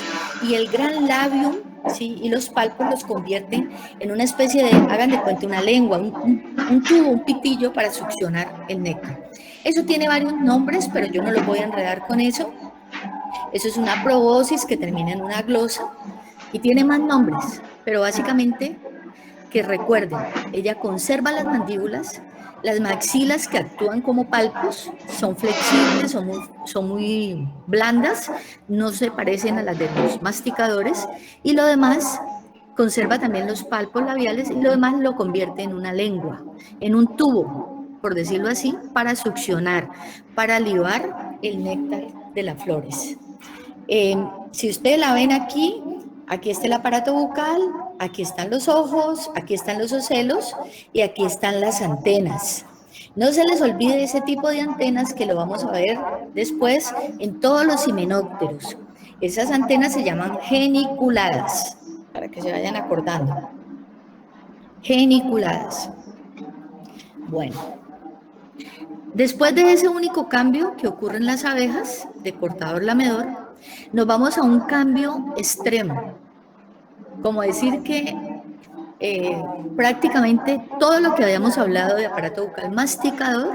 y el gran labium, ¿sí? Y los palpos los convierten en una especie de, hagan de cuenta, una lengua, un tubo, un pitillo para succionar el néctar. Eso tiene varios nombres, pero yo no los voy a enredar con eso. Eso es una proboscis que termina en una glosa y tiene más nombres, pero básicamente que recuerden, ella conserva las mandíbulas, las maxilas que actúan como palpos, son flexibles, son muy blandas, no se parecen a las de los masticadores, y lo demás conserva también los palpos labiales, y lo demás lo convierte en una lengua, en un tubo, por decirlo así, para succionar, para libar el néctar de las flores. Si ustedes la ven aquí, aquí está el aparato bucal, aquí están los ojos, aquí están los ocelos y aquí están las antenas. No se les olvide ese tipo de antenas que lo vamos a ver después en todos los himenópteros. Esas antenas se llaman geniculadas, para que se vayan acordando. Geniculadas. Bueno, después de ese único cambio que ocurre en las abejas, de cortador lamedor, nos vamos a un cambio extremo, como decir que prácticamente todo lo que habíamos hablado de aparato bucal masticador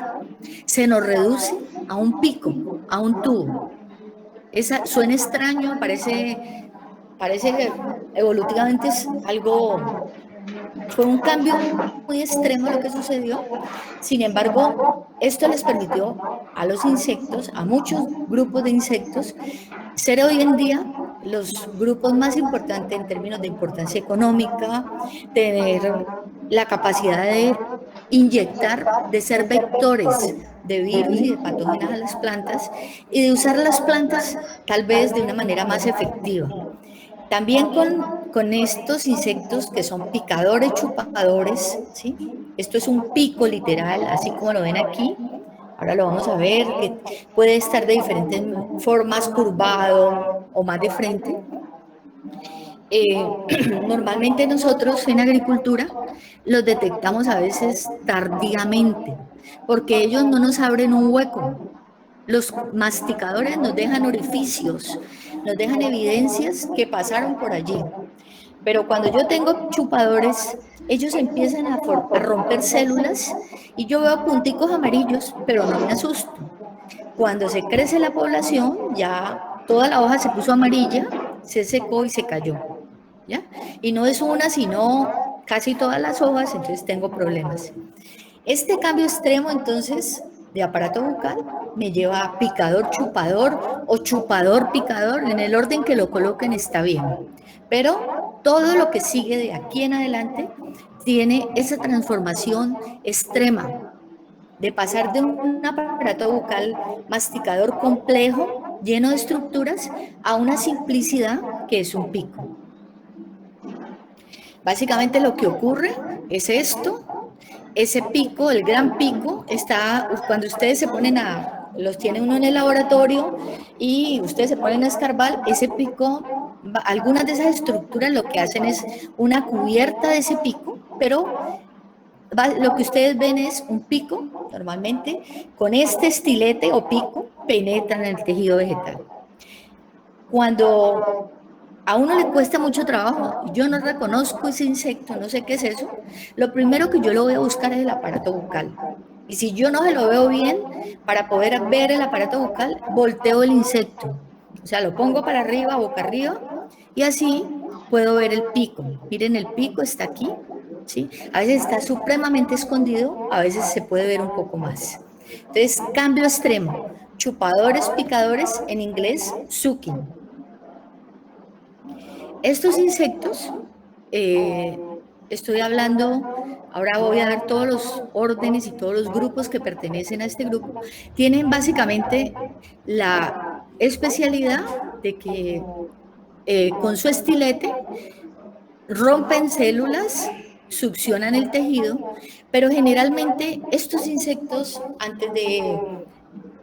se nos reduce a un pico, a un tubo. Suena extraño, parece que evolutivamente es algo, fue un cambio muy extremo lo que sucedió. Sin embargo, esto les permitió a los insectos, a muchos grupos de insectos, ser hoy en día los grupos más importantes en términos de importancia económica, tener la capacidad de inyectar, de ser vectores de virus y de patógenos a las plantas, y de usar las plantas tal vez de una manera más efectiva. También con estos insectos que son picadores, chupadores, ¿sí? Esto es un pico literal, así como lo ven aquí. Ahora lo vamos a ver, que puede estar de diferentes formas, curvado o más de frente. Normalmente nosotros en agricultura los detectamos a veces tardíamente, porque ellos no nos abren un hueco. Los masticadores nos dejan orificios, nos dejan evidencias que pasaron por allí. Pero cuando yo tengo chupadores, ellos empiezan a romper células y yo veo punticos amarillos, pero no me asusto. Cuando se crece la población, ya toda la hoja se puso amarilla, se secó y se cayó. ¿Ya? Y no es una, sino casi todas las hojas, entonces tengo problemas. Este cambio extremo, entonces, de aparato bucal, me lleva a picador chupador o chupador picador, en el orden que lo coloquen está bien. Pero todo lo que sigue de aquí en adelante tiene esa transformación extrema de pasar de un aparato bucal masticador complejo, lleno de estructuras, a una simplicidad que es un pico. Básicamente lo que ocurre es esto, ese pico, el gran pico, está cuando ustedes se ponen los tiene uno en el laboratorio y ustedes se ponen a escarbar, ese pico, algunas de esas estructuras lo que hacen es una cubierta de ese pico, pero lo que ustedes ven es un pico, normalmente, con este estilete o pico, penetran en el tejido vegetal. Cuando a uno le cuesta mucho trabajo, yo no reconozco ese insecto, no sé qué es eso, lo primero que yo lo voy a buscar es el aparato bucal. Y si yo no se lo veo bien, para poder ver el aparato bucal, volteo el insecto. O sea, lo pongo para arriba, boca arriba, y así puedo ver el pico. Miren, el pico está aquí, ¿sí? A veces está supremamente escondido, a veces se puede ver un poco más. Entonces, cambio extremo. Chupadores, picadores, en inglés, sucking. Estos insectos, estoy hablando, ahora voy a dar todos los órdenes y todos los grupos que pertenecen a este grupo, tienen básicamente la especialidad de que con su estilete rompen células, succionan el tejido, pero generalmente estos insectos antes de,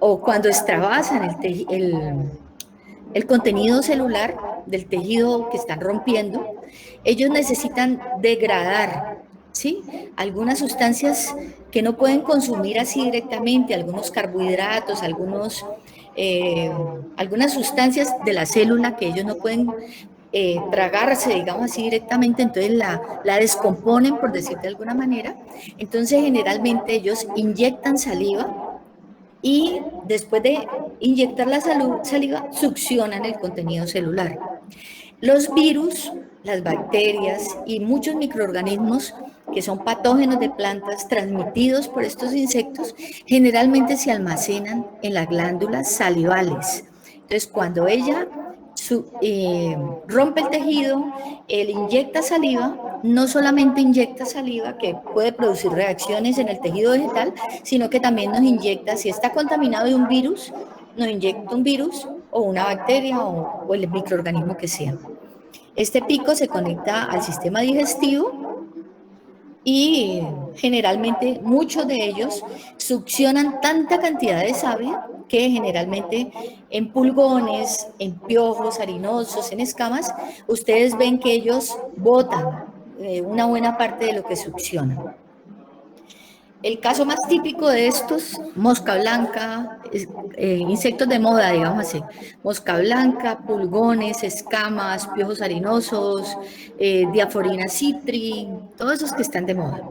o cuando extravasan el contenido celular del tejido que están rompiendo, ellos necesitan degradar, ¿sí? Algunas sustancias que no pueden consumir así directamente, algunos carbohidratos, algunas sustancias de la célula que ellos no pueden tragarse, digamos así directamente, entonces la descomponen, por decir de alguna manera. Entonces generalmente ellos inyectan saliva y después de inyectar la saliva, succionan el contenido celular. Los virus, las bacterias y muchos microorganismos que son patógenos de plantas transmitidos por estos insectos, generalmente se almacenan en las glándulas salivales. Entonces, cuando ella rompe el tejido, él inyecta saliva, no solamente inyecta saliva que puede producir reacciones en el tejido vegetal, sino que también nos inyecta, si está contaminado de un virus, nos inyecta un virus o una bacteria o el microorganismo que sea. Este pico se conecta al sistema digestivo y generalmente muchos de ellos succionan tanta cantidad de savia que generalmente en pulgones, en piojos harinosos, en escamas, ustedes ven que ellos botan una buena parte de lo que succionan. El caso más típico de estos, mosca blanca, insectos de moda, digamos así, mosca blanca, pulgones, escamas, piojos harinosos, Diaphorina citri, todos esos que están de moda.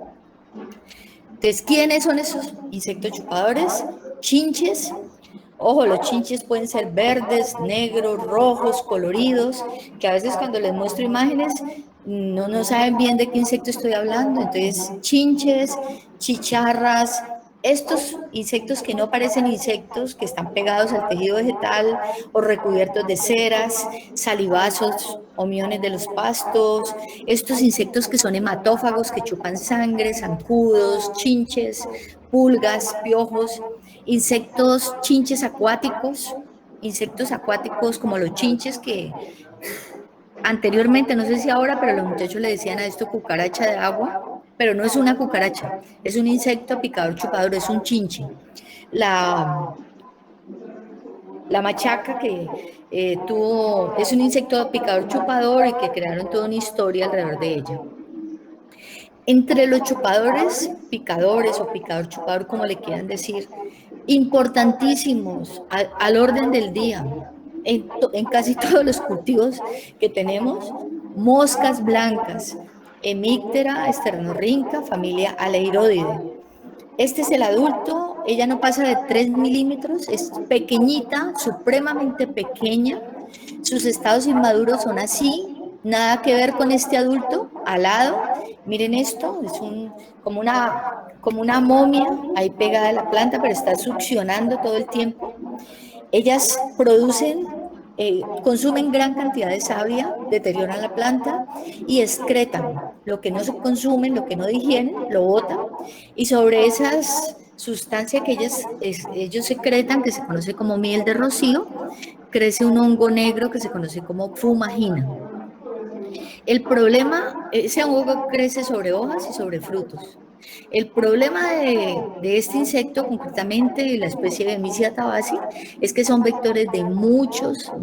Entonces, ¿quiénes son esos insectos chupadores? Chinches. Ojo, los chinches pueden ser verdes, negros, rojos, coloridos, que a veces cuando les muestro imágenes no saben bien de qué insecto estoy hablando. Entonces, chinches, chicharras, estos insectos que no parecen insectos, que están pegados al tejido vegetal o recubiertos de ceras, salivazos o miones de los pastos, estos insectos que son hematófagos, que chupan sangre, zancudos, chinches, pulgas, piojos, insectos chinches acuáticos, insectos acuáticos como los chinches que Anteriormente, no sé si ahora, pero los muchachos le decían a esto cucaracha de agua, pero no es una cucaracha, es un insecto picador chupador, es un chinche. La, la machaca es un insecto picador chupador y que crearon toda una historia alrededor de ella. Entre los chupadores, picadores o picador chupador, como le quieran decir, importantísimos al orden del día, en casi todos los cultivos que tenemos, moscas blancas, Hemiptera esternorrinca, familia Aleirodidae. Este es el adulto, ella no pasa de 3 milímetros, es pequeñita, supremamente pequeña. Sus estados inmaduros son así, nada que ver con este adulto, alado. Miren esto, es como una momia ahí pegada a la planta, pero está succionando todo el tiempo. Ellas consumen gran cantidad de savia, deterioran la planta y excretan. Lo que no se consumen, lo que no digieren, lo botan. Y sobre esas sustancias que ellos secretan, que se conoce como miel de rocío, crece un hongo negro que se conoce como fumagina. El problema, ese hongo crece sobre hojas y sobre frutos. El problema de este insecto, concretamente la especie de Hemisia tabasi, es que son vectores de muchos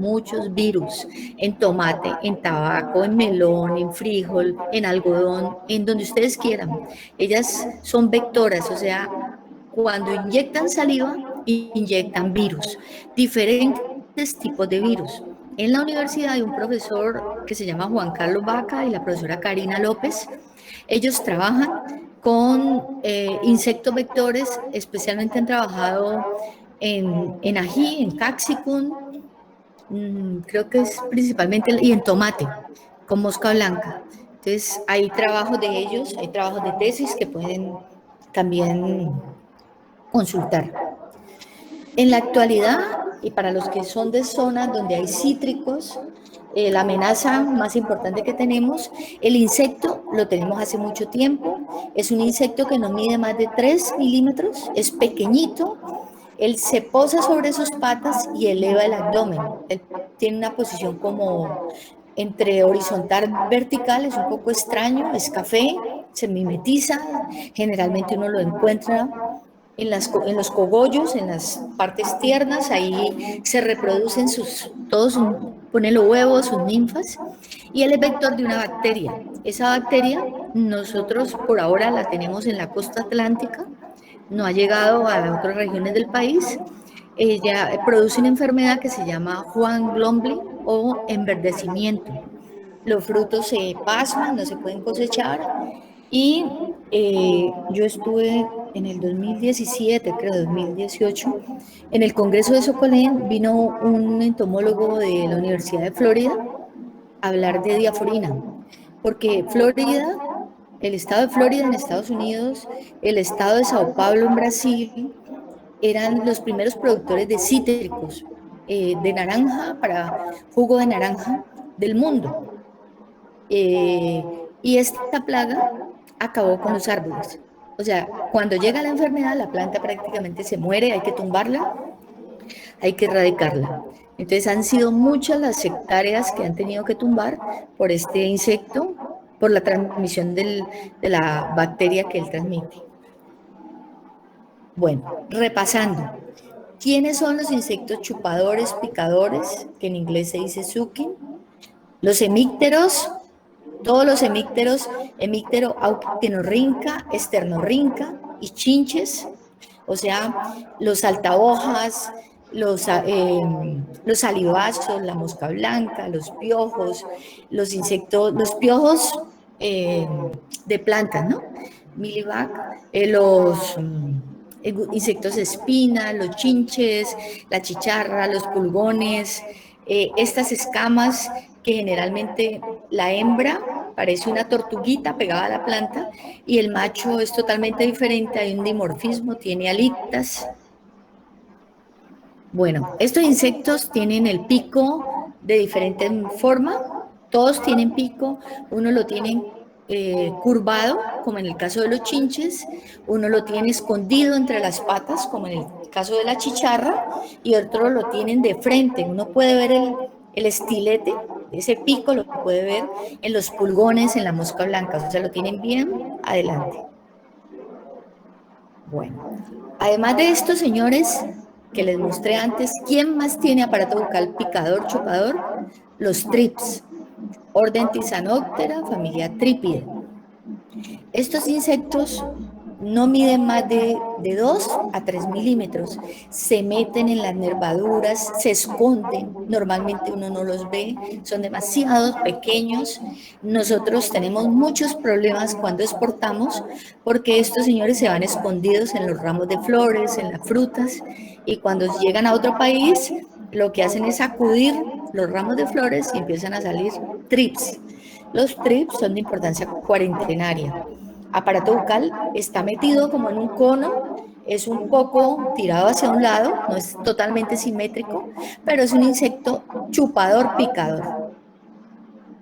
virus, en tomate, en tabaco, en melón, en frijol, en algodón, en donde ustedes quieran. Ellas son vectoras, o sea, cuando inyectan saliva, inyectan virus, diferentes tipos de virus. En la universidad hay un profesor que se llama Juan Carlos Vaca y la profesora Karina López. Ellos trabajan con insectos vectores, especialmente han trabajado en ají, en capsicum, creo que es principalmente, y en tomate, con mosca blanca. Entonces, hay trabajos de ellos, hay trabajos de tesis que pueden también consultar. En la actualidad, y para los que son de zonas donde hay cítricos, la amenaza más importante que tenemos, el insecto lo tenemos hace mucho tiempo, es un insecto que no mide más de 3 milímetros, es pequeñito, él se posa sobre sus patas y eleva el abdomen, él tiene una posición como entre horizontal y vertical, es un poco extraño, es café, se mimetiza, generalmente uno lo encuentra en los cogollos, en las partes tiernas, ahí se reproducen ponen los huevos, sus ninfas, y él es vector de una bacteria. Esa bacteria nosotros por ahora la tenemos en la costa atlántica, no ha llegado a otras regiones del país. Ella produce una enfermedad que se llama Juan Glomblin o enverdecimiento. Los frutos se pasman, no se pueden cosechar y yo estuve en el 2017, creo 2018, en el Congreso de Socolén vino un entomólogo de la Universidad de Florida a hablar de diaforina, porque Florida, el estado de Florida en Estados Unidos, el estado de Sao Paulo en Brasil, eran los primeros productores de cítricos, de naranja para jugo de naranja del mundo. Y esta plaga acabó con los árboles. O sea, cuando llega la enfermedad, la planta prácticamente se muere, hay que tumbarla, hay que erradicarla. Entonces han sido muchas las hectáreas que han tenido que tumbar por este insecto, por la transmisión de la bacteria que él transmite. Bueno, repasando. ¿Quiénes son los insectos chupadores, picadores, que en inglés se dice sucking? Los hemípteros, todos los hemípteros, hemíptero auctinorrinca, esternorrinca y chinches, o sea, los saltahojas, los salivazos, la mosca blanca, los piojos, los insectos, los piojos de plantas, ¿no? Mealybugs, los insectos de espina, los chinches, la chicharra, los pulgones, estas escamas que generalmente la hembra parece una tortuguita pegada a la planta y el macho es totalmente diferente, hay un dimorfismo, tiene alitas. Bueno, estos insectos tienen el pico de diferente forma, todos tienen pico, uno lo tienen curvado, como en el caso de los chinches, uno lo tiene escondido entre las patas, como en el caso de la chicharra, y otro lo tienen de frente, uno puede ver el estilete ese pico lo puede ver en los pulgones, en la mosca blanca, o sea, lo tienen bien adelante. Bueno, además de estos señores que les mostré antes, ¿quién más tiene aparato bucal picador, chupador? Los trips, orden Tisanoptera, familia Trípide. Estos insectos no miden más de 2 a 3 milímetros, se meten en las nervaduras, se esconden, normalmente uno no los ve, son demasiado pequeños. Nosotros tenemos muchos problemas cuando exportamos porque estos señores se van escondidos en los ramos de flores, en las frutas, y cuando llegan a otro país, lo que hacen es sacudir los ramos de flores y empiezan a salir trips. Los trips son de importancia cuarentenaria. Aparato bucal está metido como en un cono, es un poco tirado hacia un lado, no es totalmente simétrico, pero es un insecto chupador picador.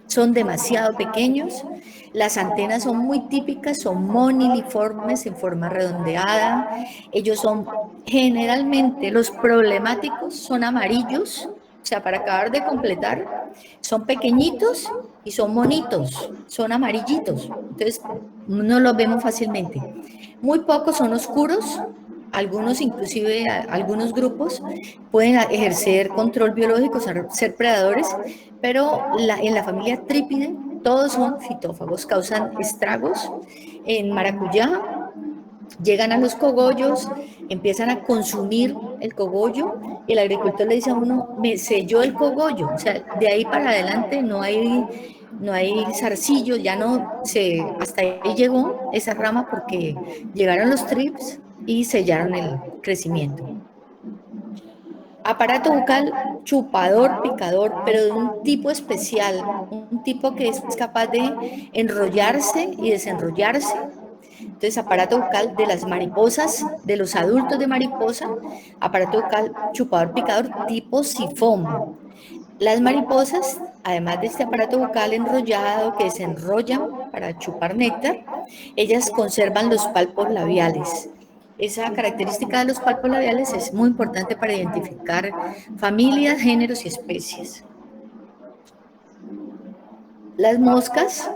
Son demasiado pequeños, las antenas son muy típicas, son moniliformes en forma redondeada, ellos son generalmente, los problemáticos son amarillos, o sea, para acabar de completar, son pequeñitos y son monitos, son amarillitos, entonces no los vemos fácilmente. Muy pocos son oscuros, algunos inclusive, algunos grupos pueden ejercer control biológico, ser predadores, pero en la familia Trípide todos son fitófagos, causan estragos. En maracuyá llegan a los cogollos, empiezan a consumir el cogollo y el agricultor le dice a uno, me selló el cogollo, o sea, de ahí para adelante no hay zarcillo, ya no se, hasta ahí llegó esa rama porque llegaron los trips y sellaron el crecimiento. Aparato bucal chupador, picador, pero de un tipo especial, un tipo que es capaz de enrollarse y desenrollarse. Entonces, aparato bucal de las mariposas, de los adultos de mariposa, aparato bucal chupador, picador tipo sifón. Las mariposas, además de este aparato bucal enrollado que se enrollan para chupar néctar, ellas conservan los palpos labiales. Esa característica de los palpos labiales es muy importante para identificar familias, géneros y especies. Las moscas,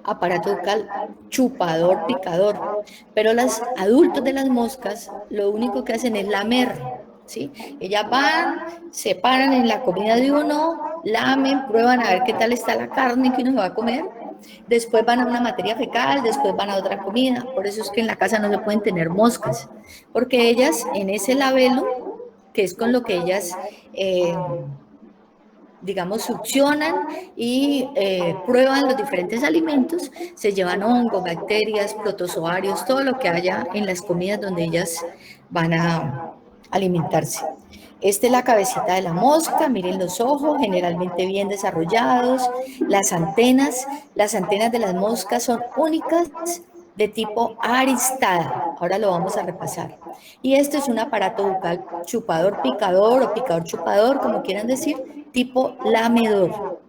aparato bucal chupador, picador, pero los adultos de las moscas lo único que hacen es lamer, ¿sí? Ellas van, se paran en la comida de uno, lamen, prueban a ver qué tal está la carne que uno se va a comer, después van a una materia fecal, después van a otra comida. Por eso es que en la casa no se pueden tener moscas, porque ellas en ese labelo, que es con lo que ellas digamos, succionan y prueban los diferentes alimentos, se llevan hongos, bacterias, protozoarios, todo lo que haya en las comidas donde ellas van a alimentarse. Esta es la cabecita de la mosca, miren los ojos, generalmente bien desarrollados, las antenas de las moscas son únicas de tipo aristada, ahora lo vamos a repasar. Y este es un aparato bucal chupador picador o picador chupador, como quieran decir, tipo lamedor.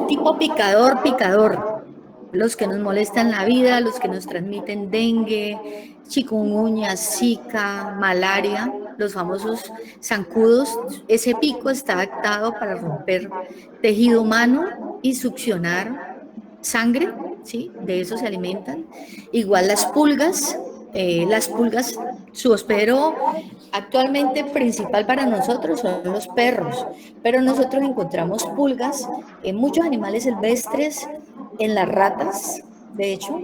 Tipo picador, picador. Los que nos molestan la vida, los que nos transmiten dengue, chikungunya, zika, malaria, los famosos zancudos. Ese pico está adaptado para romper tejido humano y succionar sangre, ¿sí? De eso se alimentan. Igual las pulgas, su hospedero actualmente principal para nosotros son los perros, pero nosotros encontramos pulgas en muchos animales silvestres, en las ratas, de hecho,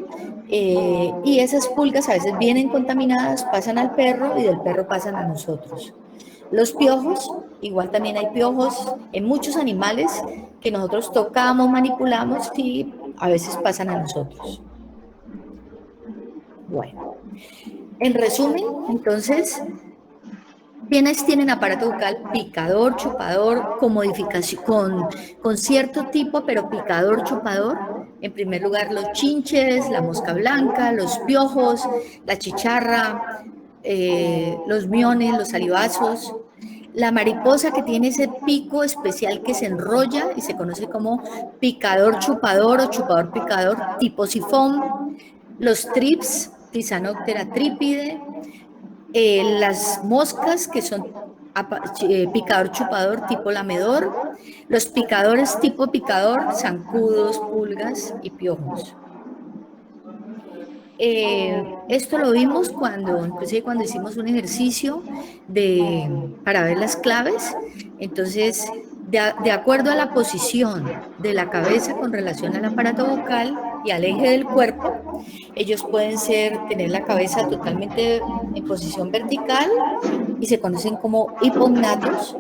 y esas pulgas a veces vienen contaminadas, pasan al perro y del perro pasan a nosotros. Los piojos, igual también hay piojos en muchos animales que nosotros tocamos, manipulamos y a veces pasan a nosotros. Bueno, en resumen, entonces, ¿quiénes tienen aparato bucal picador, chupador, con modificación, con cierto tipo, pero picador, chupador? En primer lugar, los chinches, la mosca blanca, los piojos, la chicharra, los miones, los salivazos. La mariposa que tiene ese pico especial que se enrolla y se conoce como picador chupador o chupador picador tipo sifón. Los trips, Tisanoptera trípide. Las moscas que son picador chupador tipo lamedor, los picadores tipo picador, zancudos, pulgas y piojos. Esto lo vimos inclusive cuando hicimos un ejercicio para ver las claves. Entonces, de acuerdo a la posición de la cabeza con relación al aparato bucal y al eje del cuerpo, ellos pueden tener la cabeza totalmente en posición vertical y se conocen como hipognatos,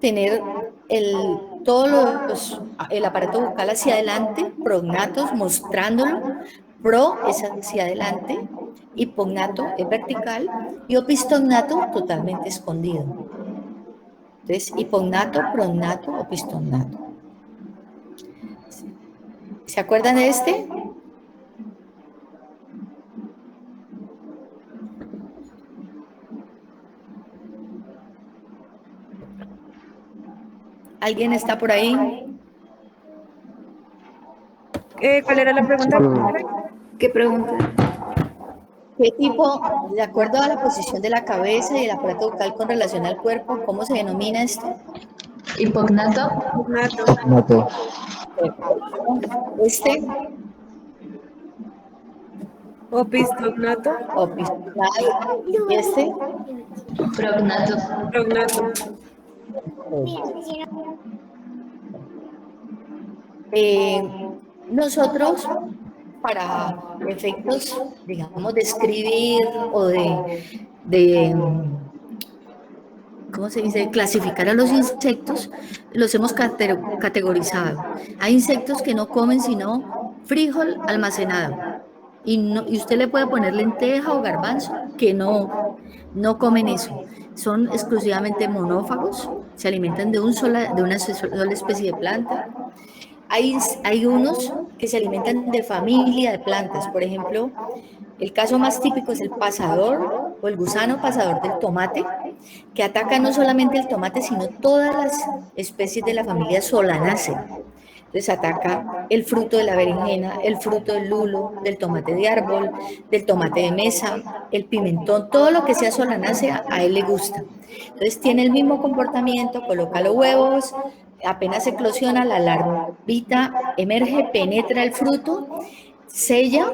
tener el aparato bucal hacia adelante, prognatos, mostrándolo. Pro es hacia adelante, hipognato es vertical y opistognato totalmente escondido. Entonces, hipognato, prognato, opistognato. ¿Se acuerdan de este? ¿Alguien está por ahí?
¿Cuál era la pregunta?
¿Qué pregunta?
¿Qué tipo, de acuerdo a la posición de la cabeza y el aparato bucal con relación al cuerpo, cómo se denomina esto?
Hipognato.
Nato.
Este,
Opistognato.
opistognato. ¿Y este?
Prognato.
Prognato.
Nosotros, para efectos, digamos, de escribir o ¿cómo se dice?, clasificar a los insectos, los hemos categorizado. Hay insectos que no comen sino frijol almacenado. Y usted le puede poner lenteja o garbanzo, que no comen eso. Son exclusivamente monófagos, se alimentan de una sola especie de planta. Hay unos que se alimentan de familia de plantas. Por ejemplo, el caso más típico es el pasador o el gusano pasador del tomate, que ataca no solamente el tomate, sino todas las especies de la familia Solanaceae. Entonces ataca el fruto de la berenjena, el fruto del lulo, del tomate de árbol, del tomate de mesa, el pimentón, todo lo que sea Solanaceae a él le gusta. Entonces tiene el mismo comportamiento, coloca los huevos, apenas eclosiona, la larvita emerge, penetra el fruto, sella,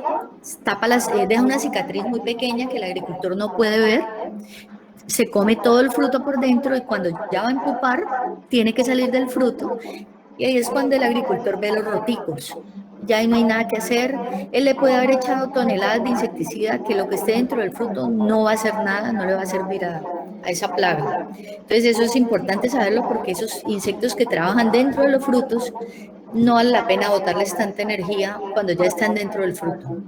deja una cicatriz muy pequeña que el agricultor no puede ver, se come todo el fruto por dentro y cuando ya va a empupar, tiene que salir del fruto y ahí es cuando el agricultor ve los roticos. Ya ahí no hay nada que hacer. Él le puede haber echado toneladas de insecticida que lo que esté dentro del fruto no va a hacer nada, no le va a servir a esa plaga. Entonces eso es importante saberlo porque esos insectos que trabajan dentro de los frutos no vale la pena botarles tanta energía cuando ya están dentro del fruto.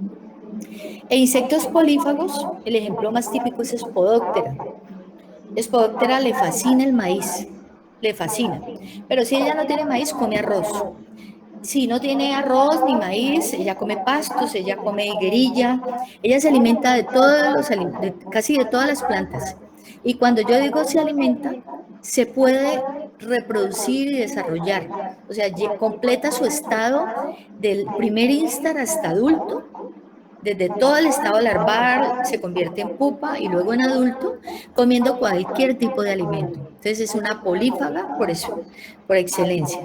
E insectos polífagos, el ejemplo más típico es Spodoptera. Spodoptera le fascina el maíz, le fascina. Pero si ella no tiene maíz, come arroz. Si no tiene arroz ni maíz, ella come pastos, ella come higuerilla, ella se alimenta casi de todas las plantas. Y cuando yo digo se alimenta, se puede reproducir y desarrollar. O sea, completa su estado del primer instar hasta adulto. Desde todo el estado larval se convierte en pupa y luego en adulto, comiendo cualquier tipo de alimento. Entonces es una polífaga por excelencia.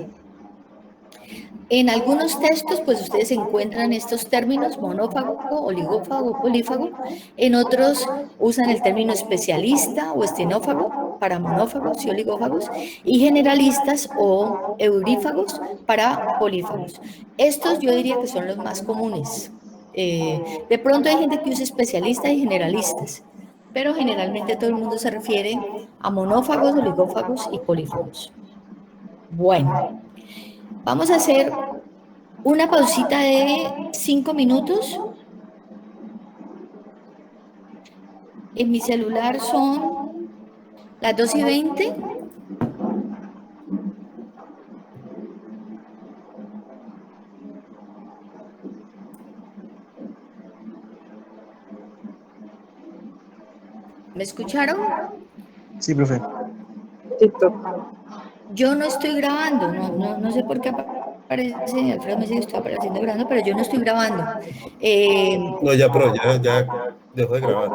En algunos textos, pues ustedes encuentran estos términos, monófago, oligófago, polífago. En otros usan el término especialista o estenófago para monófagos y oligófagos y generalistas o eurífagos para polífagos. Estos yo diría que son los más comunes. De pronto hay gente que usa especialistas y generalistas, pero generalmente todo el mundo se refiere a monófagos, oligófagos y polífagos. Bueno, vamos a hacer una pausita de 5 minutos. En mi celular son las 2:20. ¿Me escucharon?
Sí, profe.
Yo no estoy grabando, no sé por qué aparece, Alfredo me dice que estoy apareciendo grabando, pero yo no estoy grabando.
No, ya dejó de grabar.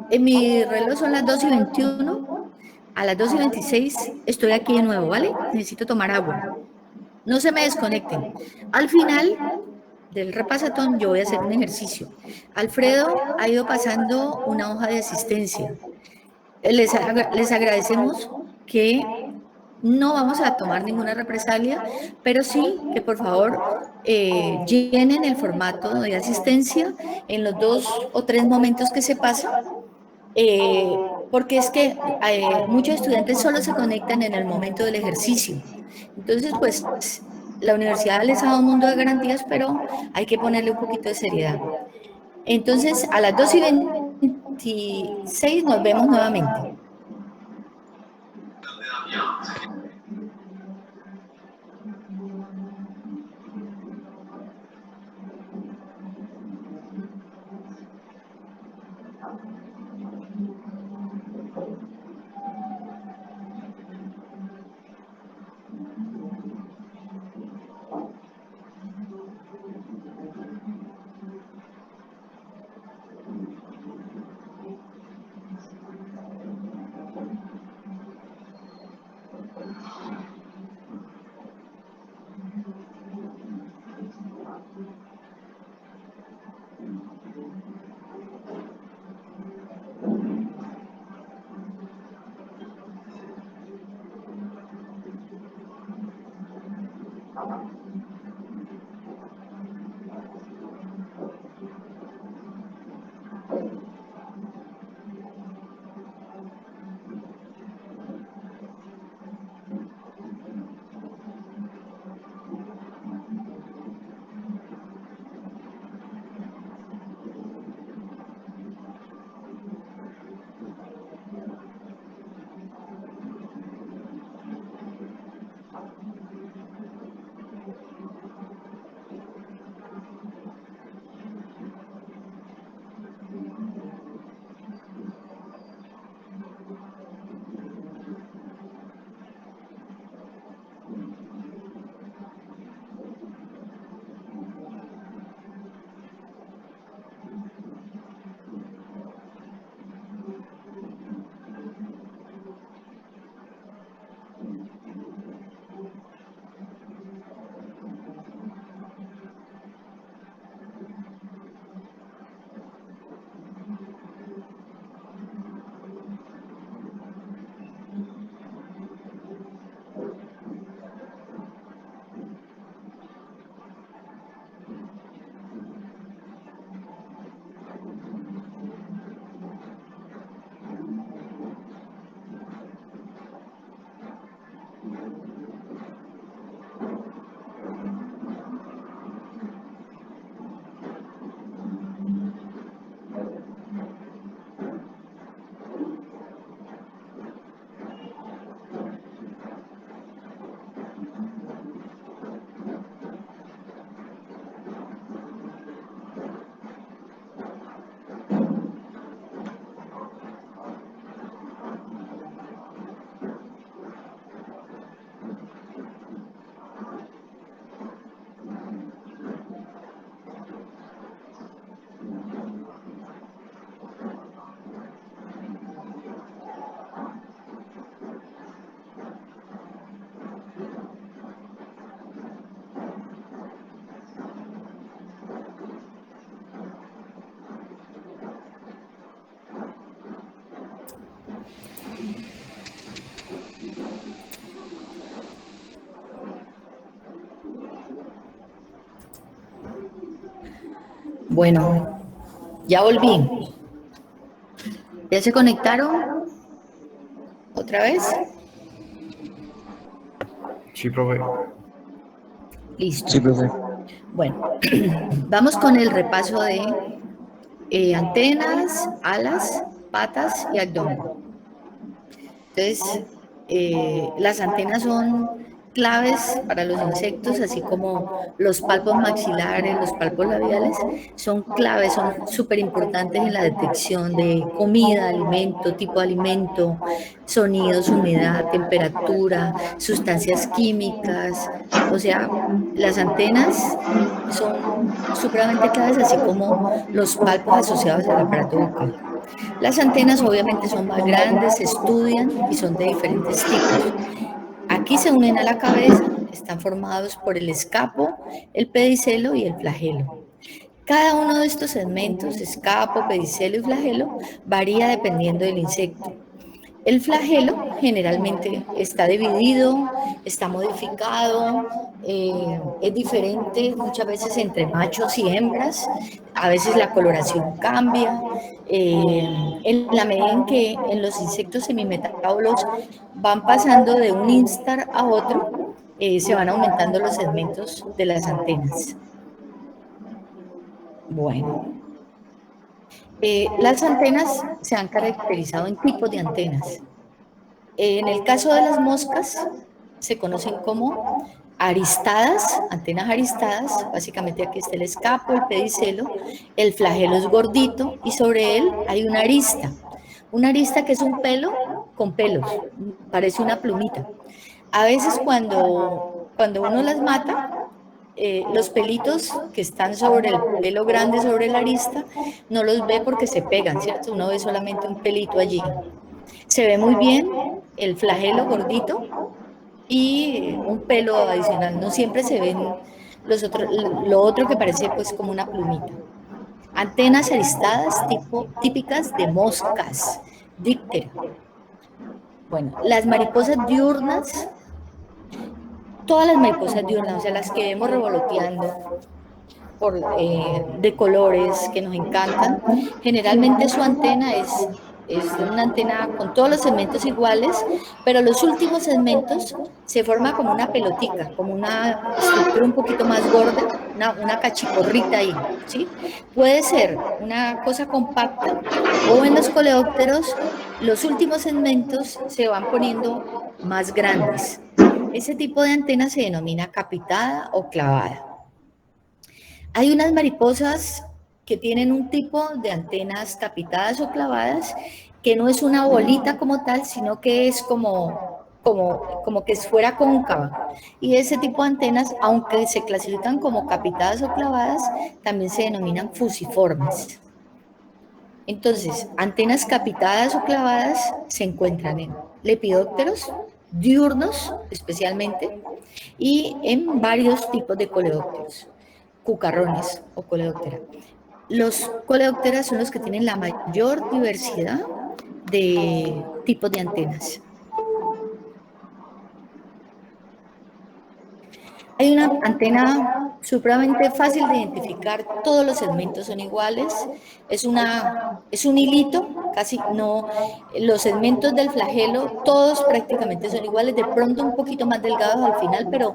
En mi reloj son las 2:21. A las 2:26 estoy aquí de nuevo, ¿vale? Necesito tomar agua. No se me desconecten. Al final del repasatón yo voy a hacer un ejercicio. Alfredo ha ido pasando una hoja de asistencia. Les agradecemos que no vamos a tomar ninguna represalia, pero sí que por favor llenen el formato de asistencia en los 2 o 3 momentos que se pasa, porque es que muchos estudiantes solo se conectan en el momento del ejercicio. Entonces, pues la universidad les ha dado un mundo de garantías, pero hay que ponerle un poquito de seriedad. Entonces, a las 2:26 nos vemos nuevamente. Bueno, ya volví. ¿Ya se conectaron otra vez?
Sí, profe.
Listo.
Sí, profe.
Bueno, vamos con el repaso de antenas, alas, patas y abdomen. Entonces, las antenas son claves para los insectos, así como los palpos maxilares, los palpos labiales, son claves, son súper importantes en la detección de comida, alimento, tipo de alimento, sonidos, humedad, temperatura, sustancias químicas. O sea, las antenas son supremamente claves, así como los palpos asociados al aparato bucal. Las antenas obviamente son más grandes, se estudian y son de diferentes tipos. Aquí se unen a la cabeza, están formados por el escapo, el pedicelo y el flagelo. Cada uno de estos segmentos, escapo, pedicelo y flagelo, varía dependiendo del insecto. El flagelo generalmente está dividido, está modificado, es diferente muchas veces entre machos y hembras, a veces la coloración cambia, en la medida en que en los insectos semimetabólicos van pasando de un instar a otro, se van aumentando los segmentos de las antenas. Bueno. Las antenas se han caracterizado en tipos de antenas. En el caso de las moscas, se conocen como aristadas, antenas aristadas. Básicamente aquí está el escapo, el pedicelo, el flagelo es gordito y sobre él hay una arista. Una arista que es un pelo con pelos, parece una plumita. A veces cuando uno las mata, los pelitos que están sobre el pelo grande, sobre la arista, no los ve porque se pegan, ¿cierto? Uno ve solamente un pelito allí. Se ve muy bien el flagelo gordito y un pelo adicional. No siempre se ven lo otro que parece pues como una plumita. Antenas aristadas típicas de moscas, díptera. Bueno, las mariposas diurnas, todas las mariposas diurnas, o sea, las que vemos revoloteando de colores que nos encantan, generalmente su antena es una antena con todos los segmentos iguales, pero los últimos segmentos se forma como una pelotica, como una estructura un poquito más gorda, una cachiporrita ahí, ¿sí? Puede ser una cosa compacta o en los coleópteros los últimos segmentos se van poniendo más grandes. Ese tipo de antena se denomina capitada o clavada. Hay unas mariposas que tienen un tipo de antenas capitadas o clavadas que no es una bolita como tal, sino que es como que fuera cóncava. Y ese tipo de antenas, aunque se clasifican como capitadas o clavadas, también se denominan fusiformes. Entonces, antenas capitadas o clavadas se encuentran en lepidópteros, diurnos especialmente, y en varios tipos de coleópteros, cucarrones o coleóptera. Los coleópteras son los que tienen la mayor diversidad de tipos de antenas. Hay una antena supremamente fácil de identificar, todos los segmentos son iguales, es un hilito, casi no, los segmentos del flagelo, todos prácticamente son iguales, de pronto un poquito más delgados al final, pero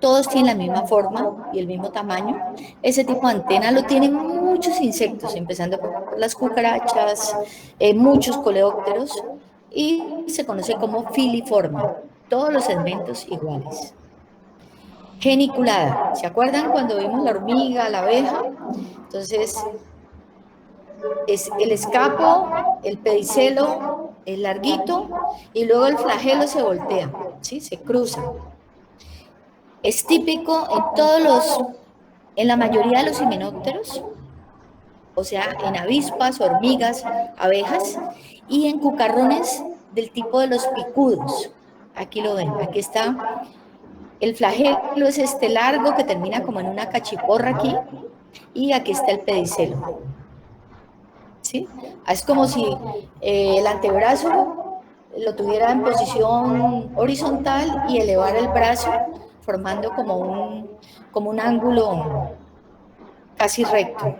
todos tienen la misma forma y el mismo tamaño. Ese tipo de antena lo tienen muchos insectos, empezando por las cucarachas, muchos coleópteros, y se conoce como filiforme, todos los segmentos iguales. Geniculada, ¿se acuerdan cuando vimos la hormiga, la abeja? Entonces, es el escapo, el pedicelo, el larguito, y luego el flagelo se voltea, ¿sí? Se cruza. Es típico en la mayoría de los himenópteros, o sea, en avispas, hormigas, abejas, y en cucarrones del tipo de los picudos. Aquí lo ven, aquí está. El flagelo es este largo que termina como en una cachiporra aquí, y aquí está el pedicelo. ¿Sí? Es como si el antebrazo lo tuviera en posición horizontal y elevara el brazo, formando como un ángulo casi recto.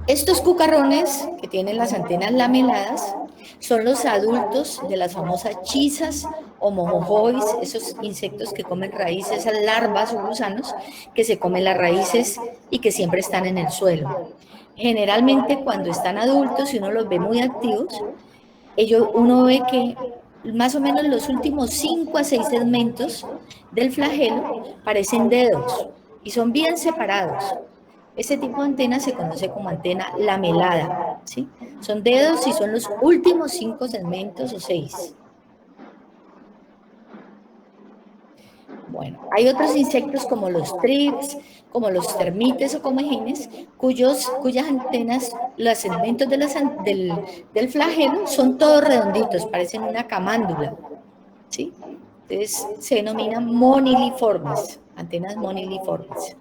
Estos cucarrones, que tienen las antenas lameladas, son los adultos de las famosas chisas o mojojois, esos insectos que comen raíces, esas larvas o gusanos que se comen las raíces y que siempre están en el suelo. Generalmente cuando están adultos y uno los ve muy activos, uno ve que más o menos los últimos 5 a 6 segmentos del flagelo parecen dedos y son bien separados. Este tipo de antena se conoce como antena lamelada, ¿sí? Son dedos y son los últimos 5 segmentos o 6. Bueno, hay otros insectos como los trips, como los termites o comejines, cuyas antenas, los segmentos del flagelo son todos redonditos, parecen una camándula, ¿sí? Entonces se denominan moniliformes, antenas moniliformes.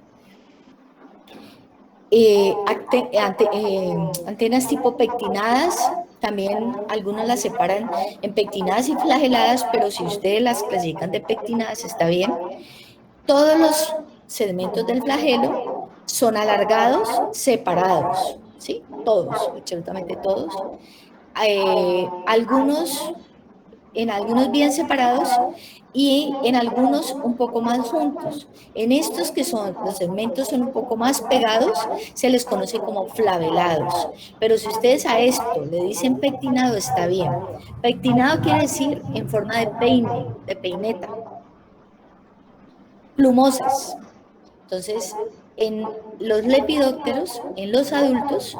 Antenas tipo pectinadas, también algunos las separan en pectinadas y flageladas, pero si ustedes las clasifican de pectinadas está bien. Todos los segmentos del flagelo son alargados, separados, ¿sí? Todos, absolutamente todos. En algunos bien separados y en algunos un poco más juntos. En estos que son, los segmentos son un poco más pegados, se les conoce como flavelados. Pero si ustedes a esto le dicen pectinado, está bien. Pectinado quiere decir en forma de peine, de peineta. Plumosas. Entonces, en los lepidópteros, en los adultos,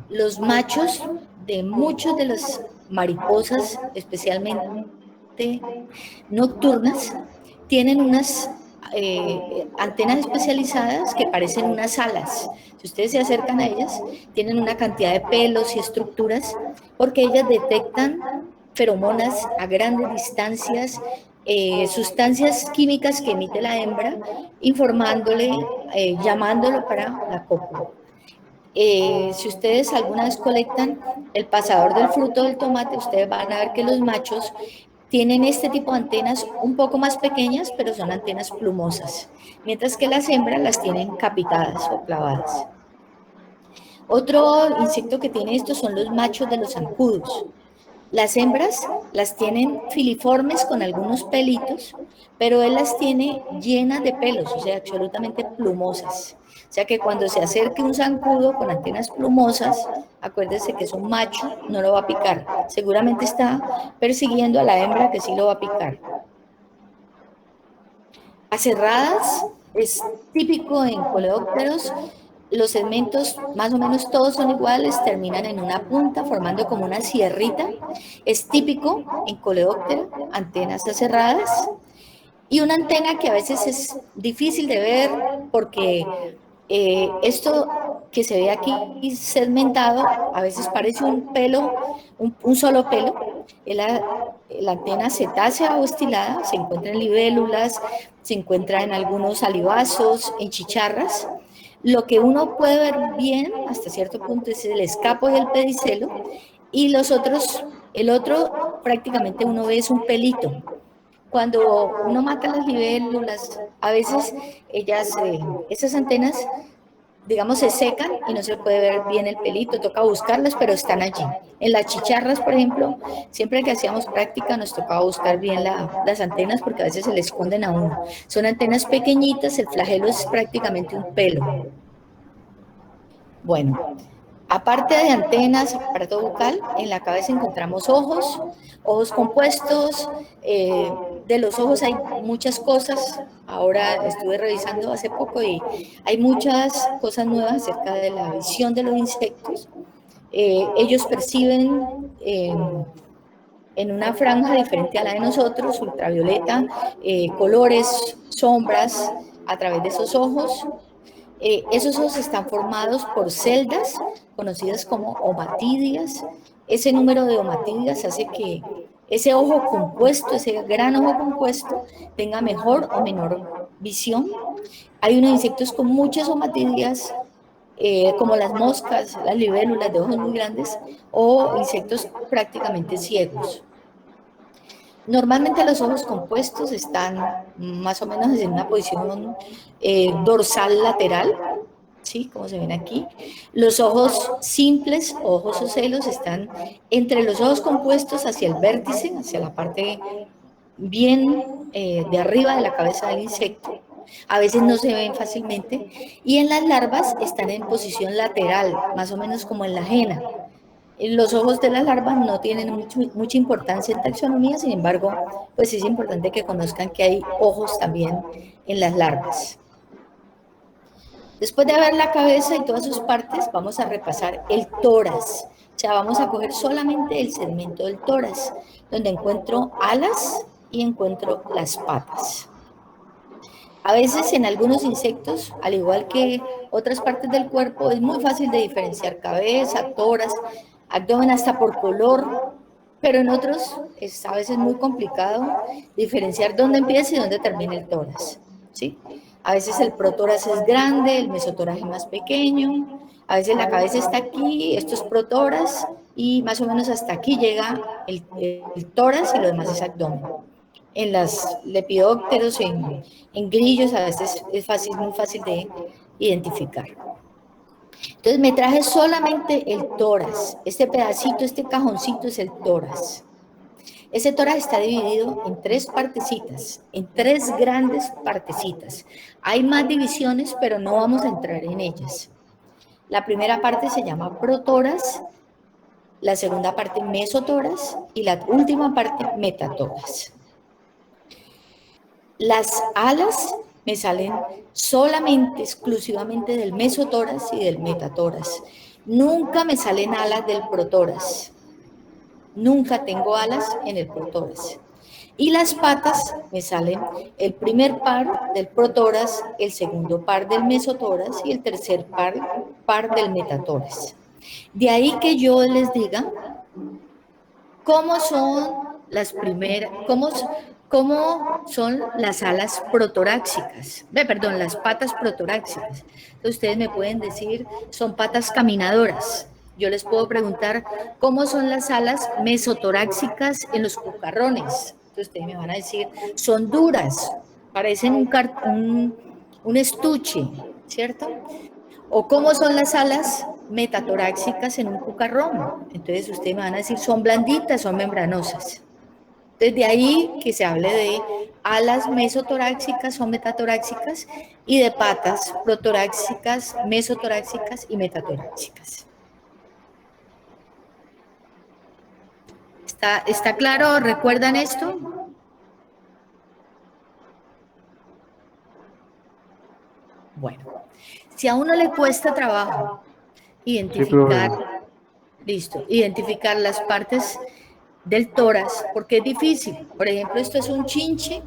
los machos de muchos de las mariposas, especialmente nocturnas, tienen unas antenas especializadas que parecen unas alas. Si ustedes se acercan a ellas, tienen una cantidad de pelos y estructuras porque ellas detectan feromonas a grandes distancias, sustancias químicas que emite la hembra, informándole, llamándolo para la cópula. Si ustedes alguna vez colectan el pasador del fruto del tomate, ustedes van a ver que los machos tienen este tipo de antenas un poco más pequeñas, pero son antenas plumosas, mientras que las hembras las tienen capitadas o clavadas. Otro insecto que tiene esto son los machos de los zancudos. Las hembras las tienen filiformes con algunos pelitos, pero él las tiene llenas de pelos, o sea, absolutamente plumosas. O sea que cuando se acerque un zancudo con antenas plumosas, acuérdese que es un macho, no lo va a picar. Seguramente está persiguiendo a la hembra que sí lo va a picar. Aserradas es típico en coleópteros. Los segmentos más o menos todos son iguales, terminan en una punta formando como una sierrita. Es típico en coleóptero, antenas aserradas. Y una antena que a veces es difícil de ver porque esto que se ve aquí segmentado a veces parece un pelo, un solo pelo. La antena cetácea o estilada se encuentra en libélulas, se encuentra en algunos salivazos, en chicharras. Lo que uno puede ver bien hasta cierto punto es el escapo y el pedicelo, y el otro prácticamente uno ve es un pelito. Cuando uno mata las libélulas, a veces esas antenas, digamos, se secan y no se puede ver bien el pelito, toca buscarlas, pero están allí. En las chicharras, por ejemplo, siempre que hacíamos práctica nos tocaba buscar bien las antenas porque a veces se le esconden a uno. Son antenas pequeñitas, el flagelo es prácticamente un pelo. Bueno, aparte de antenas, aparato bucal, en la cabeza encontramos ojos compuestos. De los ojos hay muchas cosas. Ahora estuve revisando hace poco y hay muchas cosas nuevas acerca de la visión de los insectos. Ellos perciben en una franja diferente a la de nosotros, ultravioleta, colores, sombras a través de esos ojos. Esos ojos están formados por celdas conocidas como omatidias. Ese número de omatidias hace que ese ojo compuesto, ese gran ojo compuesto, tenga mejor o menor visión. Hay unos insectos con muchas omatidias, como las moscas, las libélulas de ojos muy grandes, o insectos prácticamente ciegos. Normalmente los ojos compuestos están más o menos en una posición dorsal lateral, ¿sí? Como se ven aquí. Los ojos simples, ojos ocelos, están entre los ojos compuestos hacia el vértice, hacia la parte bien de arriba de la cabeza del insecto. A veces no se ven fácilmente. Y en las larvas están en posición lateral, más o menos como en la ajena. Los ojos de las larvas no tienen mucha importancia en taxonomía, sin embargo, pues es importante que conozcan que hay ojos también en las larvas. Después de ver la cabeza y todas sus partes, vamos a repasar el tórax. O sea, vamos a coger solamente el segmento del tórax, donde encuentro alas y encuentro las patas. A veces en algunos insectos, al igual que otras partes del cuerpo, es muy fácil de diferenciar cabeza, tórax, abdomen hasta por color, pero en otros es a veces muy complicado diferenciar dónde empieza y dónde termina el tórax, ¿sí? A veces el protórax es grande, el mesotórax es más pequeño, a veces la cabeza está aquí, esto es protórax, y más o menos hasta aquí llega el tórax y lo demás es abdomen. En las lepidópteros, en grillos, a veces es muy fácil de identificar. Entonces me traje solamente el tórax. Este pedacito, este cajoncito es el tórax. Ese tórax está dividido en 3 partecitas, en 3 grandes partecitas. Hay más divisiones, pero no vamos a entrar en ellas. La primera parte se llama protórax, la segunda parte mesotórax y la última parte metatórax. Las alas me salen solamente, exclusivamente del mesotórax y del metatórax. Nunca me salen alas del protórax. Nunca tengo alas en el protórax. Y las patas me salen el primer par del protórax, el segundo par del mesotórax y el tercer par del metatórax. De ahí que yo les diga cómo son las primeras, cómo son las alas protoráxicas, perdón, las patas protoráxicas. Entonces ustedes me pueden decir, son patas caminadoras. Yo les puedo preguntar, ¿cómo son las alas mesotoráxicas en los cucarrones? Entonces ustedes me van a decir, son duras, parecen un estuche, ¿cierto? O cómo son las alas metatoráxicas en un cucarrón. Entonces ustedes me van a decir, son blanditas, son membranosas. Desde ahí que se hable de alas mesotoráxicas o metatoráxicas y de patas protoráxicas, mesotoráxicas y metatoráxicas. ¿Está claro? ¿Recuerdan esto? Bueno, si a uno le cuesta trabajo identificar, identificar las partes del tórax, porque es difícil. Por ejemplo, esto es un chinche,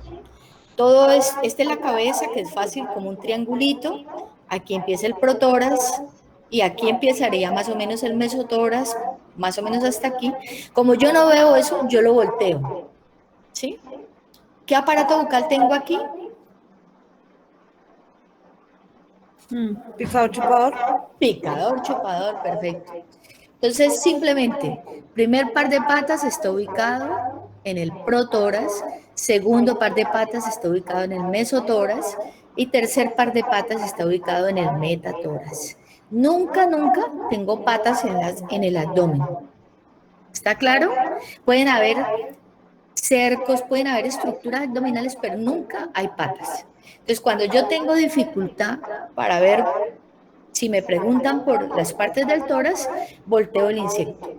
esta es la cabeza, que es fácil, como un triangulito. Aquí empieza el protórax y aquí empezaría más o menos el mesotórax, más o menos hasta aquí. Como yo no veo eso, yo lo volteo, ¿sí? ¿Qué aparato bucal tengo aquí?
Picador, chupador.
Picador, chupador, perfecto. Entonces, simplemente, primer par de patas está ubicado en el protórax, segundo par de patas está ubicado en el mesotórax y tercer par de patas está ubicado en el metatórax. Nunca tengo patas en el abdomen. ¿Está claro? Pueden haber cercos, pueden haber estructuras abdominales, pero nunca hay patas. Entonces, cuando yo tengo dificultad para ver, si me preguntan por las partes del tórax, volteo el insecto.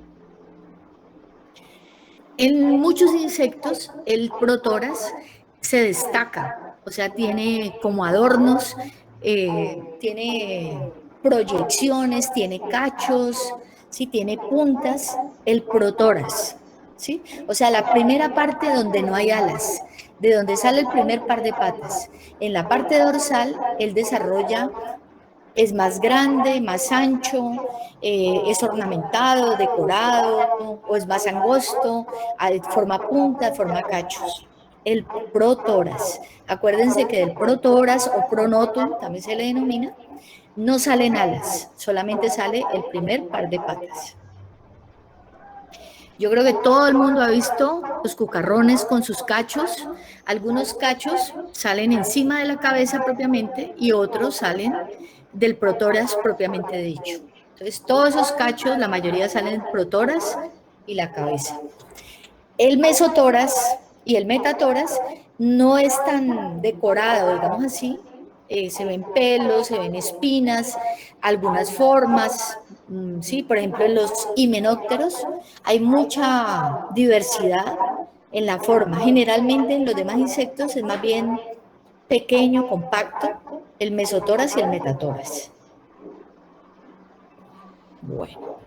En muchos insectos, el protórax se destaca, o sea, tiene como adornos, tiene proyecciones, tiene cachos, ¿sí? Tiene puntas, el protórax, ¿sí? O sea, la primera parte donde no hay alas, de donde sale el primer par de patas. En la parte dorsal, él desarrolla, es más grande, más ancho, es ornamentado, decorado, o es más angosto, forma punta, forma cachos. El protórax, acuérdense que del protórax o pronotum, también se le denomina, no salen alas, solamente sale el primer par de patas. Yo creo que todo el mundo ha visto los cucarrones con sus cachos. Algunos cachos salen encima de la cabeza propiamente y otros salen del protórax propiamente dicho. Entonces, todos esos cachos, la mayoría salen del protórax y la cabeza. El mesotórax y el metatórax no es tan decorado, digamos así. Se ven pelos, se ven espinas, algunas formas, Sí, por ejemplo, en los himenópteros hay mucha diversidad en la forma. Generalmente en los demás insectos es más bien pequeño, compacto, el mesotórax y el metatórax. Bueno,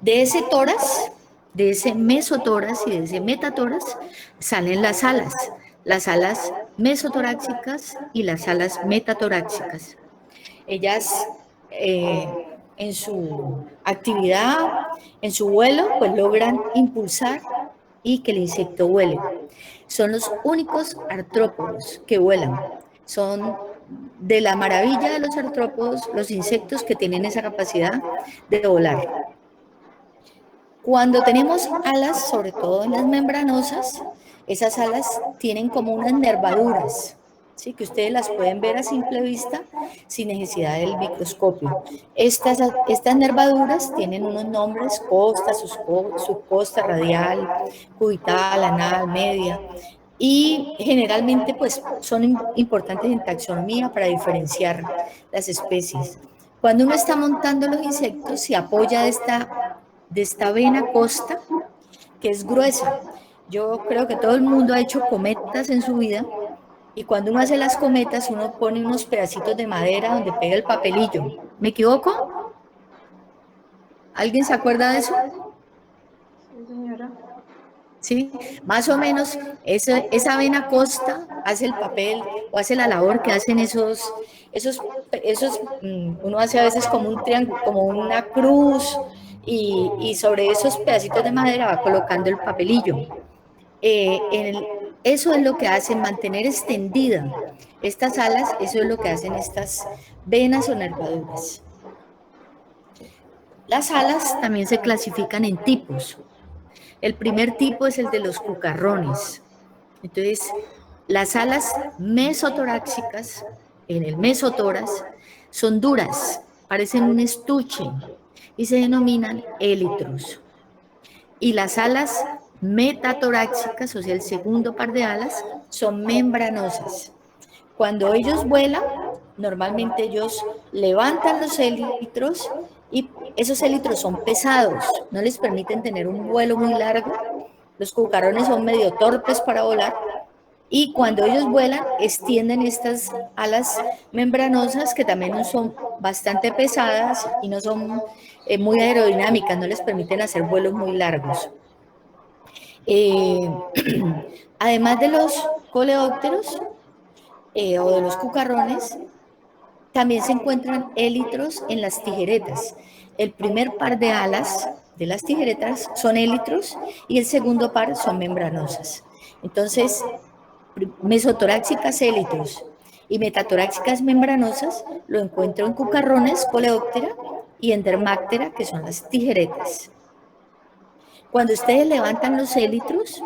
de ese tórax, de ese mesotórax y de ese metatórax salen las alas mesotoráxicas y las alas metatoráxicas. Ellas en su actividad, en su vuelo, pues logran impulsar y que el insecto vuele. Son los únicos artrópodos que vuelan. Son de la maravilla de los artrópodos, los insectos que tienen esa capacidad de volar. Cuando tenemos alas, sobre todo en las membranosas, esas alas tienen como unas nervaduras, ¿sí? Que ustedes las pueden ver a simple vista sin necesidad del microscopio. Estas nervaduras tienen unos nombres: costa, subcosta, radial, cubital, anal, media, y generalmente pues son importantes en taxonomía para diferenciar las especies. Cuando uno está montando los insectos, se apoya de esta vena costa, que es gruesa. Yo creo que todo el mundo ha hecho cometas en su vida, y cuando uno hace las cometas, uno pone unos pedacitos de madera donde pega el papelillo. ¿Me equivoco? ¿Alguien se acuerda de eso?
Sí, señora.
¿Sí? Más o menos esa vena costa hace el papel o hace la labor que hacen uno hace a veces como un triángulo, como una cruz, y sobre esos pedacitos de madera va colocando el papelillo. Eso es lo que hace mantener extendida estas alas, eso es lo que hacen estas venas o nervaduras. Las alas también se clasifican en tipos. El primer tipo es el de los cucarrones. Entonces, las alas mesotoráxicas, en el mesotórax, son duras, parecen un estuche y se denominan élitros. Y las alas metatoráxicas, o sea, el segundo par de alas, son membranosas. Cuando ellos vuelan, normalmente ellos levantan los élitros, y esos élitros son pesados, no les permiten tener un vuelo muy largo. Los cucarrones son medio torpes para volar, y cuando ellos vuelan extienden estas alas membranosas, que también son bastante pesadas y no son muy aerodinámicas, no les permiten hacer vuelos muy largos. Además de los coleópteros o de los cucarrones, también se encuentran élitros en las tijeretas. El primer par de alas de las tijeretas son élitros y el segundo par son membranosas. Entonces, mesotoráxicas élitros y metatoráxicas membranosas lo encuentro en cucarrones, coleóptera, y en dermáptera, que son las tijeretas. Cuando ustedes levantan los élitros,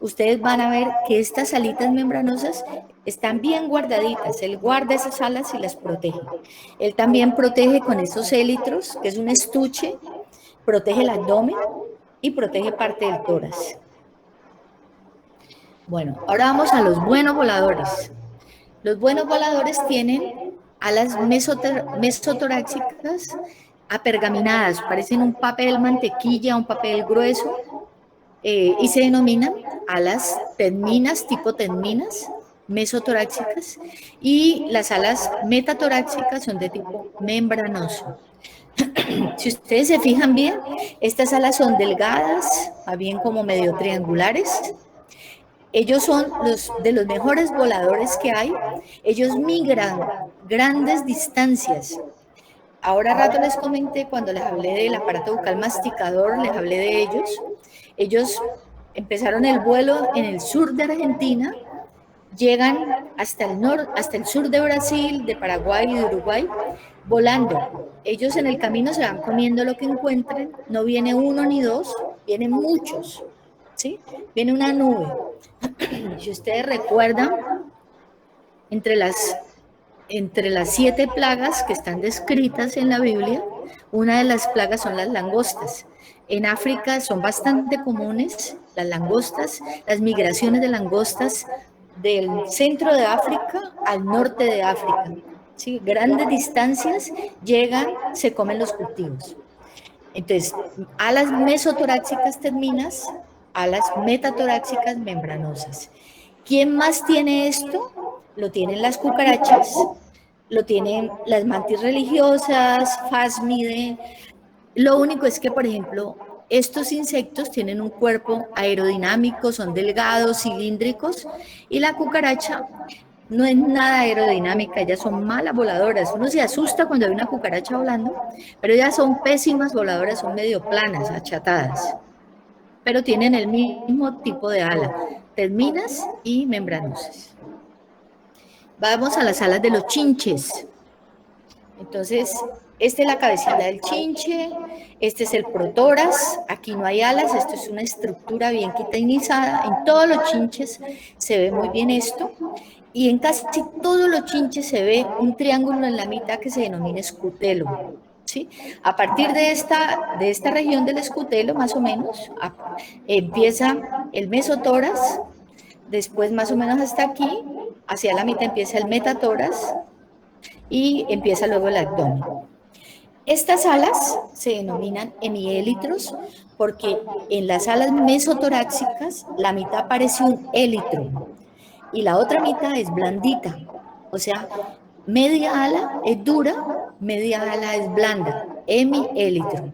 ustedes van a ver que estas alitas membranosas están bien guardaditas. Él guarda esas alas y las protege. Él también protege con esos élitros, que es un estuche, protege el abdomen y protege parte del tórax. Bueno, ahora vamos a los buenos voladores. Los buenos voladores tienen alas mesotoráxicas apergaminadas, parecen un papel mantequilla, un papel grueso, y se denominan alas tendminas, tipo tendminas, mesotoráxicas, y las alas metatoráxicas son de tipo membranoso. Si ustedes se fijan bien, estas alas son delgadas, más bien como medio triangulares. Ellos son de los mejores voladores que hay. Ellos migran grandes distancias. Ahora rato les comenté, cuando les hablé del aparato bucal masticador, les hablé de ellos. Ellos empezaron el vuelo en el sur de Argentina, llegan hasta el sur de Brasil, de Paraguay y de Uruguay, volando. Ellos en el camino se van comiendo lo que encuentren, no viene uno ni dos, vienen muchos, ¿sí? Viene una nube. Si ustedes recuerdan, entre las 7 plagas que están descritas en la Biblia, una de las plagas son las langostas. En África son bastante comunes las langostas, las migraciones de langostas del centro de África al norte de África. ¿Sí? Grandes distancias llegan, se comen los cultivos. Entonces, alas mesotorácicas terminas, alas metatorácicas membranosas. ¿Quién más tiene esto? Lo tienen las cucarachas, lo tienen las mantis religiosas, Phasmide. Lo único es que, por ejemplo, estos insectos tienen un cuerpo aerodinámico, son delgados, cilíndricos, y la cucaracha no es nada aerodinámica, ellas son malas voladoras. Uno se asusta cuando hay una cucaracha volando, pero ellas son pésimas voladoras, son medio planas, achatadas, pero tienen el mismo tipo de ala, terminas y membranosas. Vamos a las alas de los chinches. Entonces, esta es la cabecita del chinche, este es el protórax, aquí no hay alas, esto es una estructura bien quiteinizada, en todos los chinches se ve muy bien esto, y en casi todos los chinches se ve un triángulo en la mitad que se denomina escutelo, ¿sí? A partir de esta región del escutelo, más o menos, empieza el mesotórax, después más o menos hasta aquí, hacia la mitad empieza el metatórax, y empieza luego el abdomen. Estas alas se denominan hemiélitros porque en las alas mesotorácicas la mitad parece un élitro y la otra mitad es blandita. O sea, media ala es dura, media ala es blanda, hemiélitro.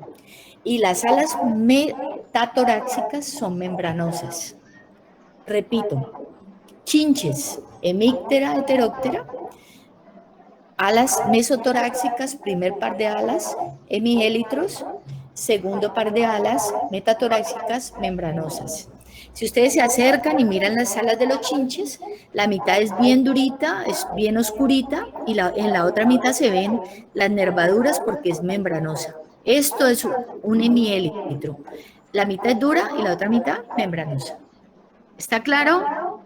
Y las alas metatorácicas son membranosas. Repito, chinches, hemíptera, heteróptera, alas mesotorácicas, primer par de alas, hemiélitros, segundo par de alas, metatorácicas, membranosas. Si ustedes se acercan y miran las alas de los chinches, la mitad es bien durita, es bien oscurita, y en la otra mitad se ven las nervaduras porque es membranosa. Esto es un hemiélitro. La mitad es dura y la otra mitad membranosa. ¿Está claro?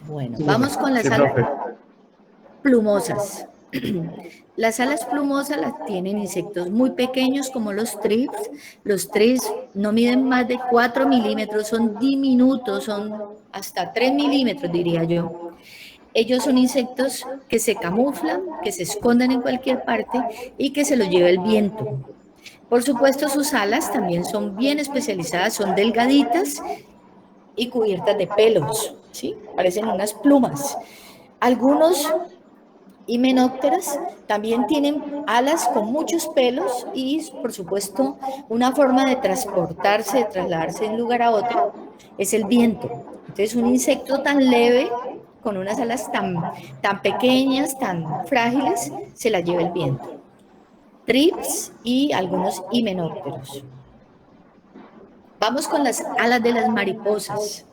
Bueno, vamos con las alas plumosas. Las alas plumosas las tienen insectos muy pequeños como los thrips. Los thrips no miden más de 4 milímetros, son diminutos, son hasta 3 milímetros diría yo. Ellos son insectos que se camuflan, que se esconden en cualquier parte y que se los lleva el viento. Por supuesto, sus alas también son bien especializadas, son delgaditas y cubiertas de pelos, ¿sí? Parecen unas plumas. Algunos himenópteras también tienen alas con muchos pelos y, por supuesto, una forma de transportarse, de trasladarse de un lugar a otro, es el viento. Entonces, un insecto tan leve, con unas alas tan pequeñas, tan frágiles, se la lleva el viento. Thrips y algunos himenópteros. Vamos con las alas de las mariposas.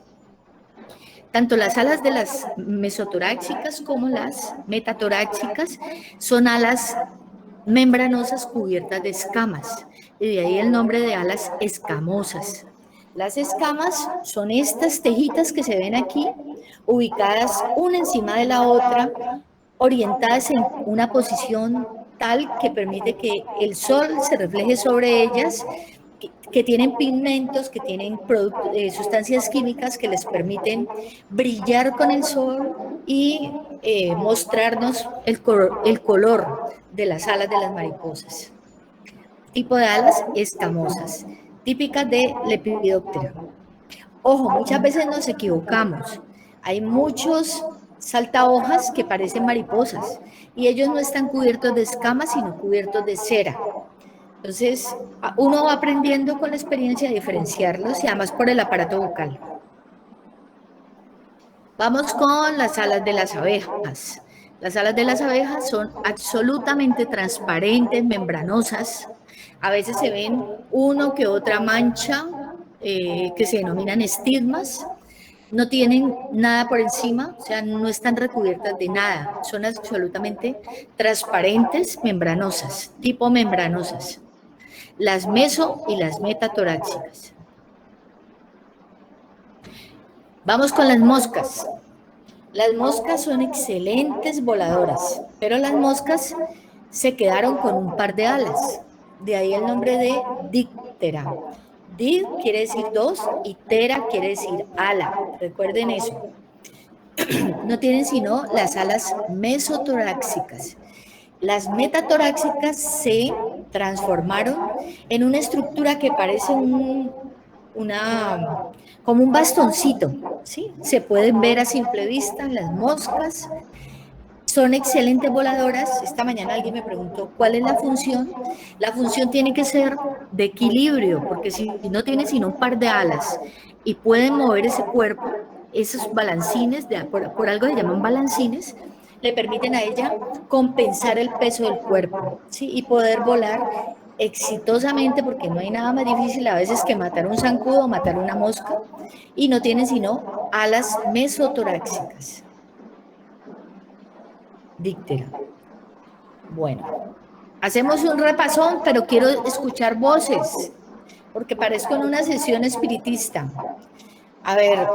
Tanto las alas de las mesotorácicas como las metatorácicas son alas membranosas cubiertas de escamas, y de ahí el nombre de alas escamosas. Las escamas son estas tejitas que se ven aquí, ubicadas una encima de la otra, orientadas en una posición tal que permite que el sol se refleje sobre ellas, que tienen pigmentos, que tienen sustancias químicas que les permiten brillar con el sol y mostrarnos el color de las alas de las mariposas. Tipo de alas escamosas, típicas de Lepidoptera. Ojo, muchas veces nos equivocamos. Hay muchos saltahojas que parecen mariposas y ellos no están cubiertos de escamas, sino cubiertos de cera. Entonces, uno va aprendiendo con la experiencia a diferenciarlos y además por el aparato vocal. Vamos con las alas de las abejas. Las alas de las abejas son absolutamente transparentes, membranosas. A veces se ven uno que otra mancha que se denominan estigmas. No tienen nada por encima, o sea, no están recubiertas de nada. Son absolutamente transparentes, membranosas, tipo membranosas. Las meso y las metatorácicas. Vamos con las moscas. Las moscas son excelentes voladoras, pero las moscas se quedaron con un par de alas. De ahí el nombre de díptera. Did quiere decir dos y tera quiere decir ala. Recuerden eso. No tienen sino las alas mesotorácicas. Las metatorácicas se transformaron en una estructura que parece como un bastoncito, ¿sí? Se pueden ver a simple vista las moscas. Son excelentes voladoras. Esta mañana alguien me preguntó cuál es la función. La función tiene que ser de equilibrio, porque si no tiene sino un par de alas y pueden mover ese cuerpo, esos balancines, por algo se llaman balancines, le permiten a ella compensar el peso del cuerpo, ¿sí? Y poder volar exitosamente, porque no hay nada más difícil a veces que matar un zancudo o matar una mosca, y no tienen sino alas mesotoráxicas. Díctera. Bueno, hacemos un repasón, pero quiero escuchar voces, porque parezco en una sesión espiritista. A ver,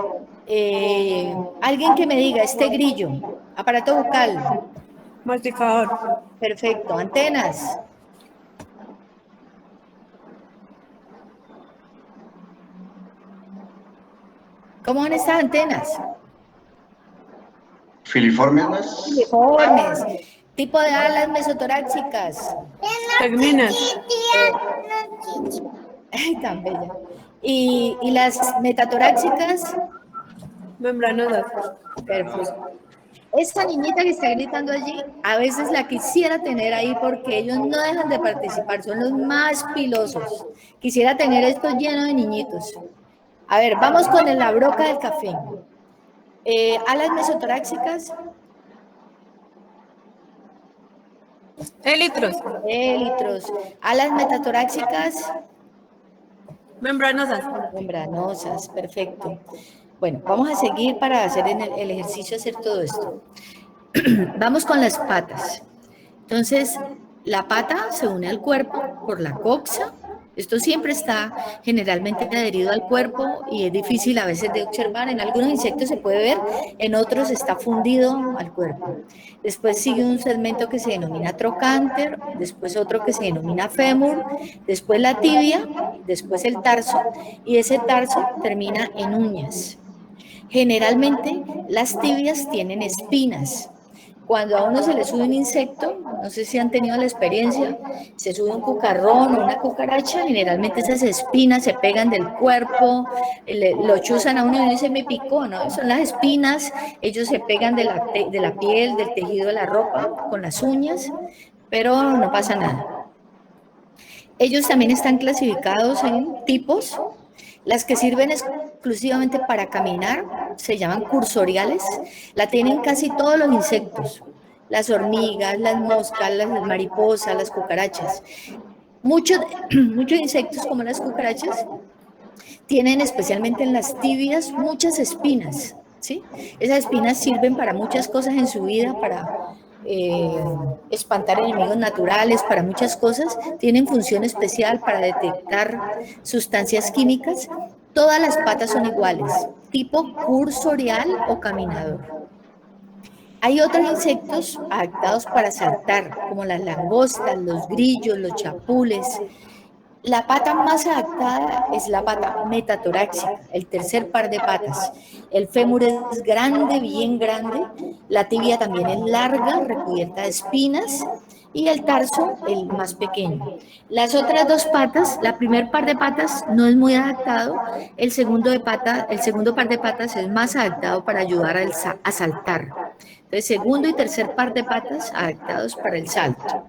alguien que me diga, este grillo, aparato bucal.
Masticador.
Perfecto, antenas. ¿Cómo van estas antenas?
Filiformes.
Filiformes. Tipo de alas mesotoráxicas.
Tegminas.
Ay, tan bella. Y las metatoráxicas.
Membranosas.
Perfecto. Esta niñita que está gritando allí, a veces la quisiera tener ahí porque ellos no dejan de participar, son los más pilosos. Quisiera tener esto lleno de niñitos. A ver, vamos con la broca del café. Alas mesotoráxicas.
Élitros.
Élitros. Alas metatoráxicas.
Membranosas.
Membranosas, perfecto. Bueno, vamos a seguir para hacer el ejercicio, hacer todo esto. Vamos con las patas. Entonces, la pata se une al cuerpo por la coxa. Esto siempre está generalmente adherido al cuerpo y es difícil a veces de observar. En algunos insectos se puede ver, en otros está fundido al cuerpo. Después sigue un segmento que se denomina trocánter, después otro que se denomina fémur, después la tibia, después el tarso, y ese tarso termina en uñas. Generalmente las tibias tienen espinas. Cuando a uno se le sube un insecto, no sé si han tenido la experiencia, se sube un cucarrón o una cucaracha, generalmente esas espinas se pegan del cuerpo, lo chuzan a uno y uno dice, me picó, ¿no? Son las espinas, ellos se pegan de la piel, del tejido de la ropa, con las uñas, pero no pasa nada. Ellos también están clasificados en tipos. Las que sirven exclusivamente para caminar se llaman cursoriales. La tienen casi todos los insectos. Las hormigas, las moscas, las mariposas, las cucarachas. Muchos insectos como las cucarachas tienen especialmente en las tibias muchas espinas, ¿sí? Esas espinas sirven para muchas cosas en su vida, para espantar enemigos naturales, para muchas cosas, tienen función especial para detectar sustancias químicas. Todas las patas son iguales, tipo cursorial o caminador. Hay otros insectos adaptados para saltar, como las langostas, los grillos, los chapules. La pata más adaptada es la pata metatoráxica, el tercer par de patas. El fémur es grande, bien grande, la tibia también es larga, recubierta de espinas, y el tarso, el más pequeño. Las otras dos patas, la primer par de patas no es muy adaptado, el segundo par de patas es más adaptado para ayudar a saltar. Entonces, segundo y tercer par de patas adaptados para el salto.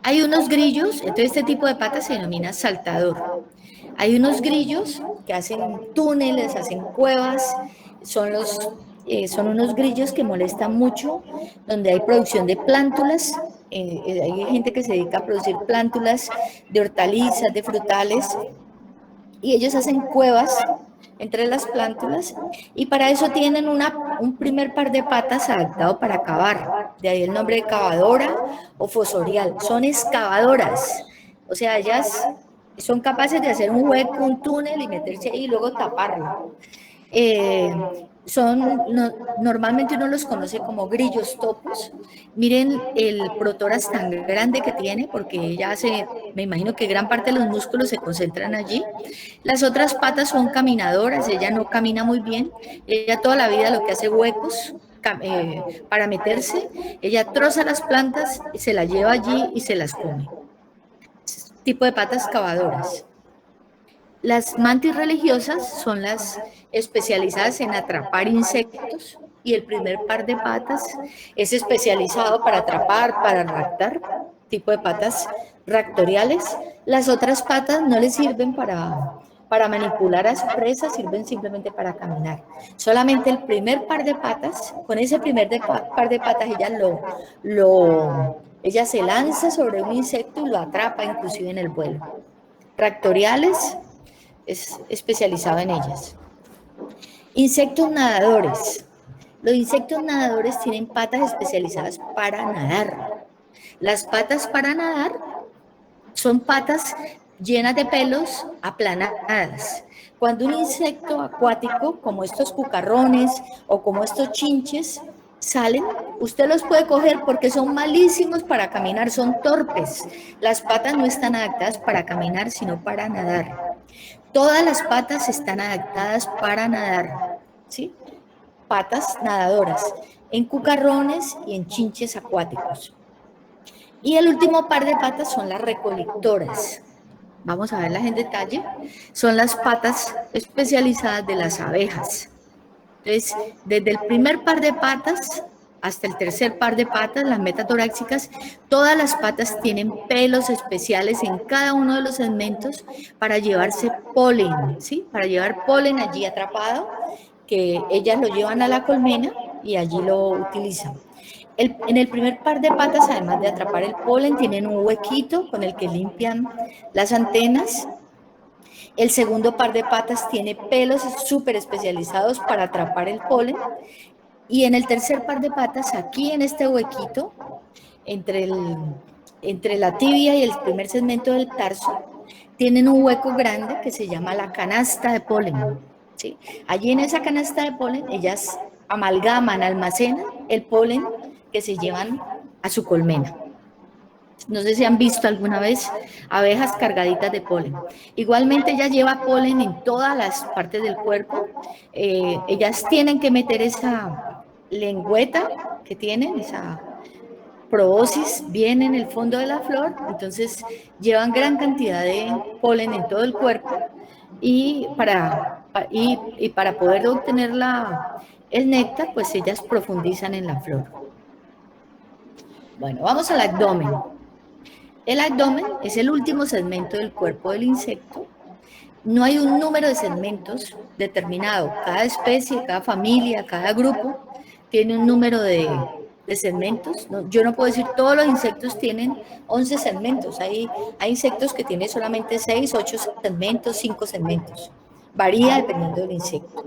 Hay unos grillos, entonces este tipo de pata se denomina saltador. Hay unos grillos que hacen túneles, hacen cuevas, son unos grillos que molestan mucho, donde hay producción de plántulas. Hay gente que se dedica a producir plántulas de hortalizas, de frutales, y ellos hacen cuevas entre las plántulas, y para eso tienen un primer par de patas adaptado para cavar, de ahí el nombre de cavadora o fosorial, son excavadoras, o sea, ellas son capaces de hacer un hueco, un túnel y meterse ahí y luego taparlo. Normalmente uno los conoce como grillos topos. Miren el protórax tan grande que tiene, porque ella me imagino que gran parte de los músculos se concentran allí. Las otras patas son caminadoras, ella no camina muy bien, ella toda la vida lo que hace huecos para meterse, ella troza las plantas, se las lleva allí y se las come. tipo de patas excavadoras. Las mantis religiosas son las especializadas en atrapar insectos y el primer par de patas es especializado para atrapar, para raptar, tipo de patas raptoriales. Las otras patas no les sirven para manipular a su presa, sirven simplemente para caminar. Solamente el primer par de patas, con ese par de patas ella se lanza sobre un insecto y lo atrapa inclusive en el vuelo. Raptoriales es especializado en ellas. Insectos nadadores. Los insectos nadadores tienen patas especializadas para nadar. Las patas para nadar son patas llenas de pelos aplanadas. Cuando un insecto acuático, como estos cucarrones o como estos chinches, salen, usted los puede coger porque son malísimos para caminar, son torpes. Las patas no están adaptadas para caminar, sino para nadar. Todas las patas están adaptadas para nadar, ¿sí? Patas nadadoras, en cucarrones y en chinches acuáticos. Y el último par de patas son las recolectoras. Vamos a verlas en detalle. Son las patas especializadas de las abejas. Entonces, desde el primer par de patas hasta el tercer par de patas, las metatorácicas, todas las patas tienen pelos especiales en cada uno de los segmentos para llevarse polen, ¿sí? Para llevar polen allí atrapado, que ellas lo llevan a la colmena y allí lo utilizan. En el primer par de patas, además de atrapar el polen, tienen un huequito con el que limpian las antenas. El segundo par de patas tiene pelos súper especializados para atrapar el polen. Y en el tercer par de patas, aquí en este huequito, entre la tibia y el primer segmento del tarso, tienen un hueco grande que se llama la canasta de polen, ¿sí? Allí en esa canasta de polen, ellas amalgaman, almacenan el polen que se llevan a su colmena. No sé si han visto alguna vez abejas cargaditas de polen. Igualmente ella lleva polen en todas las partes del cuerpo. Ellas tienen que meter esa lengüeta que tienen, esa proboscis, bien en el fondo de la flor. Entonces llevan gran cantidad de polen en todo el cuerpo y para poder obtener el néctar, pues ellas profundizan en la flor. Bueno, vamos al abdomen. El abdomen es el último segmento del cuerpo del insecto. No hay un número de segmentos determinado. Cada especie, cada familia, cada grupo tiene un número de segmentos. Yo no puedo decir todos los insectos tienen 11 segmentos. Hay insectos que tienen solamente 6, 8 segmentos, 5 segmentos. Varía dependiendo del insecto.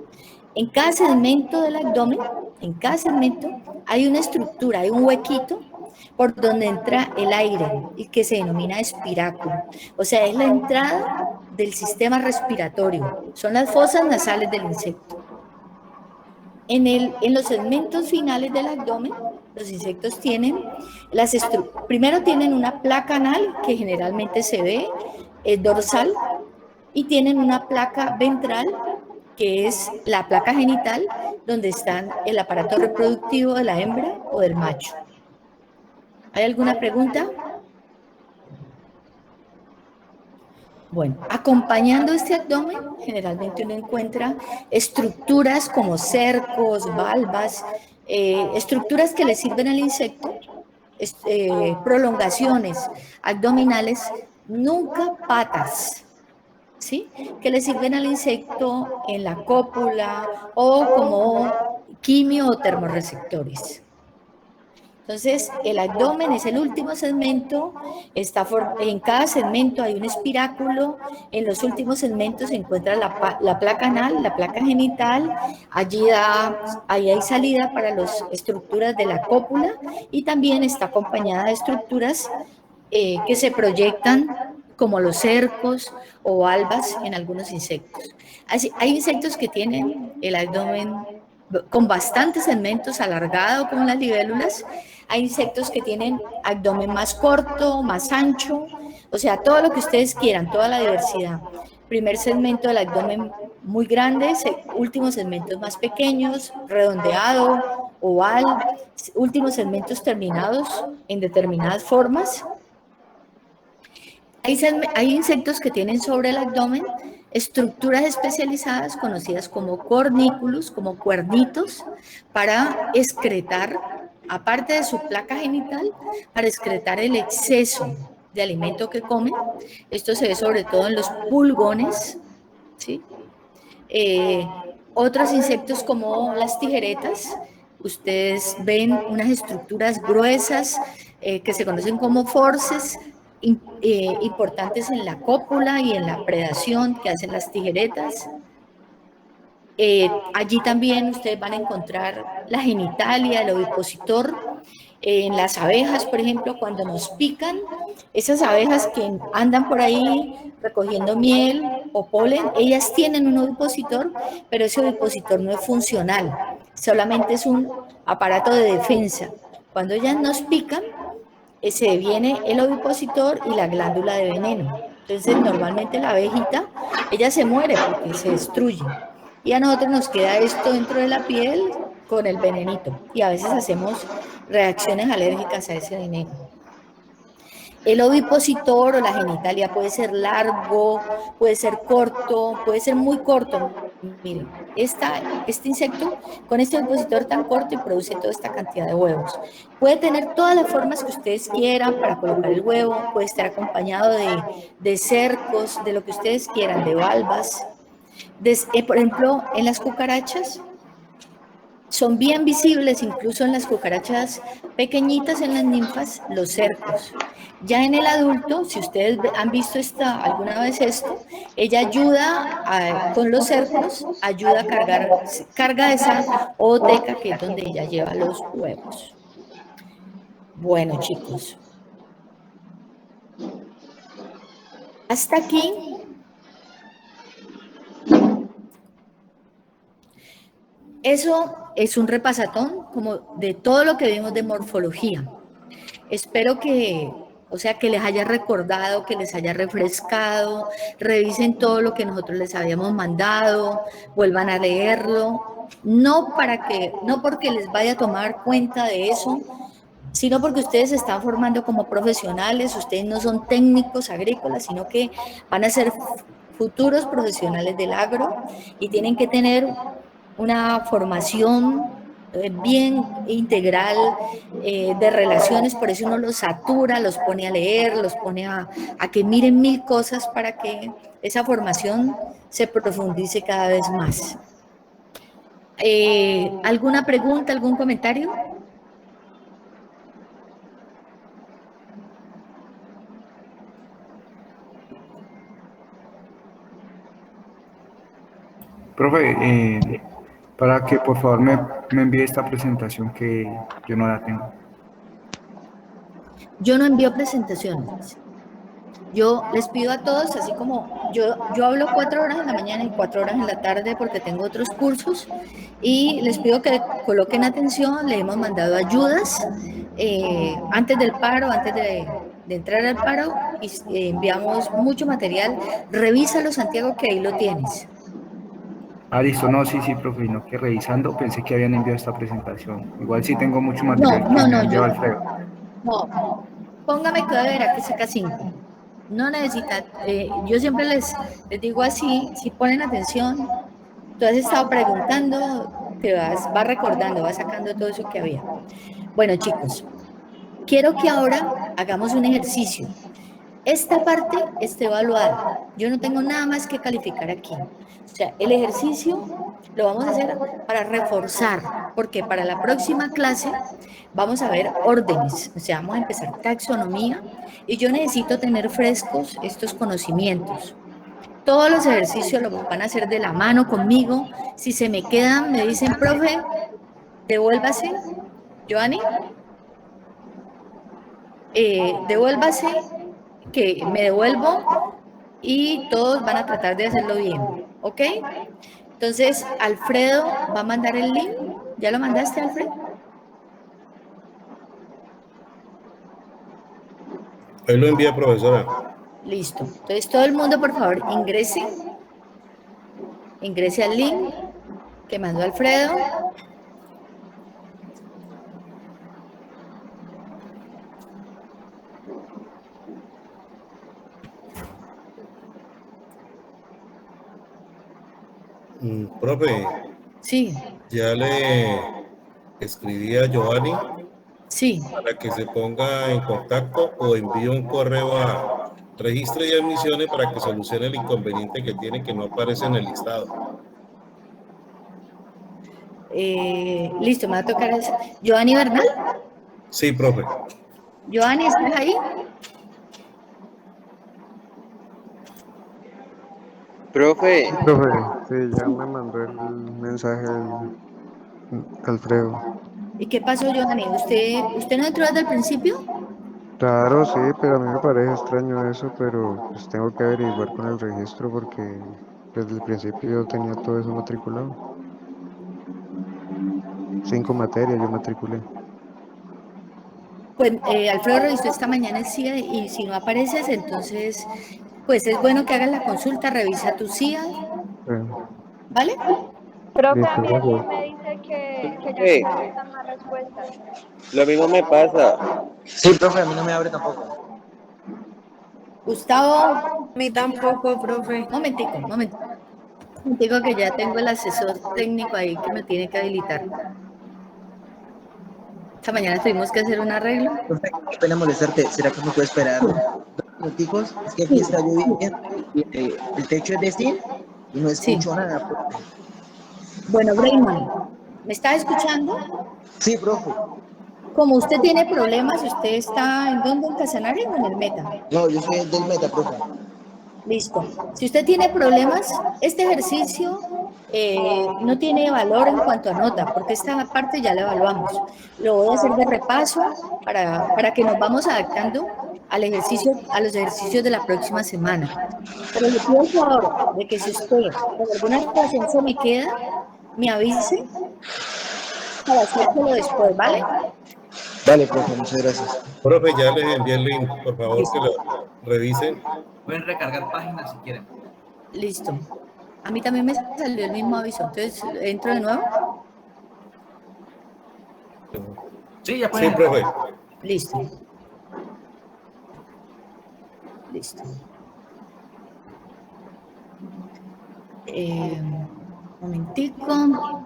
En cada segmento del abdomen, en cada segmento hay una estructura, hay un huequito por donde entra el aire y que se denomina espiráculo. O sea, es la entrada del sistema respiratorio. Son las fosas nasales del insecto. En los segmentos finales del abdomen, los insectos tienen primero tienen una placa anal que generalmente se ve dorsal y tienen una placa ventral que es la placa genital donde está el aparato reproductivo de la hembra o del macho. ¿Hay alguna pregunta? Bueno, acompañando este abdomen, generalmente uno encuentra estructuras como cercos, valvas, estructuras que le sirven al insecto, prolongaciones abdominales, nunca patas, ¿sí? Que le sirven al insecto en la cópula o como quimio o termorreceptores. Entonces, el abdomen es el último segmento, en cada segmento hay un espiráculo, en los últimos segmentos se encuentra la placa anal, la placa genital, ahí hay salida para las estructuras de la cópula y también está acompañada de estructuras que se proyectan como los cercos o valvas en algunos insectos. Hay insectos que tienen el abdomen con bastantes segmentos alargado como las libélulas. Hay insectos que tienen abdomen más corto, más ancho, o sea, todo lo que ustedes quieran, toda la diversidad. Primer segmento del abdomen muy grande, últimos segmentos más pequeños, redondeado, oval, últimos segmentos terminados en determinadas formas. Hay insectos que tienen sobre el abdomen estructuras especializadas conocidas como cornículos, como cuernitos, para excretar, aparte de su placa genital, para excretar el exceso de alimento que comen. Esto se ve sobre todo en los pulgones, ¿sí? Otros insectos como las tijeretas, ustedes ven unas estructuras gruesas que se conocen como forces, importantes en la cópula y en la predación que hacen las tijeretas. Allí también ustedes van a encontrar la genitalia, el ovipositor. En las abejas, por ejemplo, cuando nos pican, esas abejas que andan por ahí recogiendo miel o polen, ellas tienen un ovipositor, pero ese ovipositor no es funcional, solamente es un aparato de defensa. Cuando ellas nos pican, se viene el ovipositor y la glándula de veneno. Entonces, normalmente la abejita, ella se muere porque se destruye. Y a nosotros nos queda esto dentro de la piel con el venenito. Y a veces hacemos reacciones alérgicas a ese veneno. El ovipositor o la genitalia puede ser largo, puede ser corto, puede ser muy corto. Miren, este insecto con este ovipositor tan corto y produce toda esta cantidad de huevos. Puede tener todas las formas que ustedes quieran para colocar el huevo, puede estar acompañado de cercos, de lo que ustedes quieran, de valvas. Por ejemplo, en las cucarachas, son bien visibles, incluso en las cucarachas pequeñitas, en las ninfas, los cercos. Ya en el adulto, si ustedes han visto alguna vez esto, ella ayuda con los cercos, ayuda a carga esa ooteca que es donde ella lleva los huevos. Bueno, chicos. Hasta aquí. Eso es un repasatón como de todo lo que vimos de morfología. Espero que les haya recordado, que les haya refrescado, revisen todo lo que nosotros les habíamos mandado, vuelvan a leerlo, no porque les vaya a tomar cuenta de eso, sino porque ustedes se están formando como profesionales, ustedes no son técnicos agrícolas, sino que van a ser futuros profesionales del agro y tienen que tener una formación bien integral de relaciones, por eso uno los satura, los pone a leer, los pone a que miren mil cosas para que esa formación se profundice cada vez más. ¿Alguna pregunta, algún comentario?
Profe, para que por favor me envíe esta presentación que yo no la tengo.
Yo no envío presentaciones. Yo les pido a todos, así como yo hablo 4 horas en la mañana y 4 horas en la tarde porque tengo otros cursos, y les pido que coloquen atención. Le hemos mandado ayudas antes del paro, antes de entrar al paro, y enviamos mucho material. Revísalo, Santiago, que ahí lo tienes.
Ah, listo, no, sí, profe, no, que revisando pensé que habían enviado esta presentación. Igual sí tengo mucho material que me ha enviado Alfredo.
No, póngame que verá que saca 5. No necesita, yo siempre les digo así, si ponen atención, tú has estado preguntando, te vas recordando, vas sacando todo eso que había. Bueno, chicos, quiero que ahora hagamos un ejercicio. Esta parte está evaluada. Yo no tengo nada más que calificar aquí. O sea, el ejercicio lo vamos a hacer para reforzar, porque para la próxima clase vamos a ver órdenes. O sea, vamos a empezar taxonomía y yo necesito tener frescos estos conocimientos. Todos los ejercicios los van a hacer de la mano conmigo. Si se me quedan, me dicen, profe, devuélvase. Joanny, devuélvase, que me devuelvo y todos van a tratar de hacerlo bien, ¿ok? Entonces, Alfredo va a mandar el link. ¿Ya lo mandaste, Alfredo?
Ahí lo envía, profesora.
Listo. Entonces, todo el mundo, por favor, ingrese al link que mandó Alfredo.
Profe,
Sí,
ya le escribí a Giovanni
sí.
para que se ponga en contacto o envíe un correo a registro y admisiones para que solucione el inconveniente que tiene que no aparece en el listado.
Listo, me va a tocar eso. Giovanni Bernal.
Sí, profe.
Giovanni, ¿estás ahí?
Profe,
Profe, sí, ya me mandó el mensaje Alfredo.
¿Y qué pasó, Giovanni? ¿Usted no entró desde el principio?
Claro, sí, pero a mí me parece extraño eso, pero pues tengo que averiguar con el registro porque desde el principio yo tenía todo eso matriculado. 5 materias yo matriculé.
Pues Alfredo revisó esta mañana el CIA y si no apareces, entonces, pues es bueno que hagas la consulta, revisa tu CIA, ¿vale?
Profe, a
Listo,
mí aquí
gracias.
me dice que ya no
profe,
me aceptan más respuestas.
lo mismo me pasa.
Sí, profe, a mí no me abre tampoco.
Gustavo,
A mí tampoco, profe.
momentico que ya tengo el asesor técnico ahí que me tiene que habilitar. Esta mañana tuvimos que hacer un arreglo.
Profe, qué pena molestarte. ¿Será que me puede esperar 2 minuticos? Es que aquí
Sí,
está lloviendo y el techo es de zinc y no
sí.
escucho nada, profe.
Bueno, Brayman, ¿me está escuchando?
Sí, profe.
Como usted tiene problemas, ¿usted está en dónde? ¿En Casanare o en el Meta?
No, yo soy del meta, profe.
Listo. Si usted tiene problemas, este ejercicio no tiene valor en cuanto a nota, porque esta parte ya la evaluamos. Lo voy a hacer de repaso para que nos vamos adaptando al ejercicio, a los ejercicios de la próxima semana. Pero le pido el favor de que si usted por alguna razón se me queda, me avise para hacérselo después, ¿vale?
Vale, profe, muchas gracias.
Profe, ya les envié el link, por favor que
Listo.
lo revisen.
Pueden recargar páginas si quieren.
Listo. A mí también me salió el mismo aviso, entonces entro de nuevo.
Sí, ya
Sí,
pueden.
profe.
Listo. Listo. Momentico.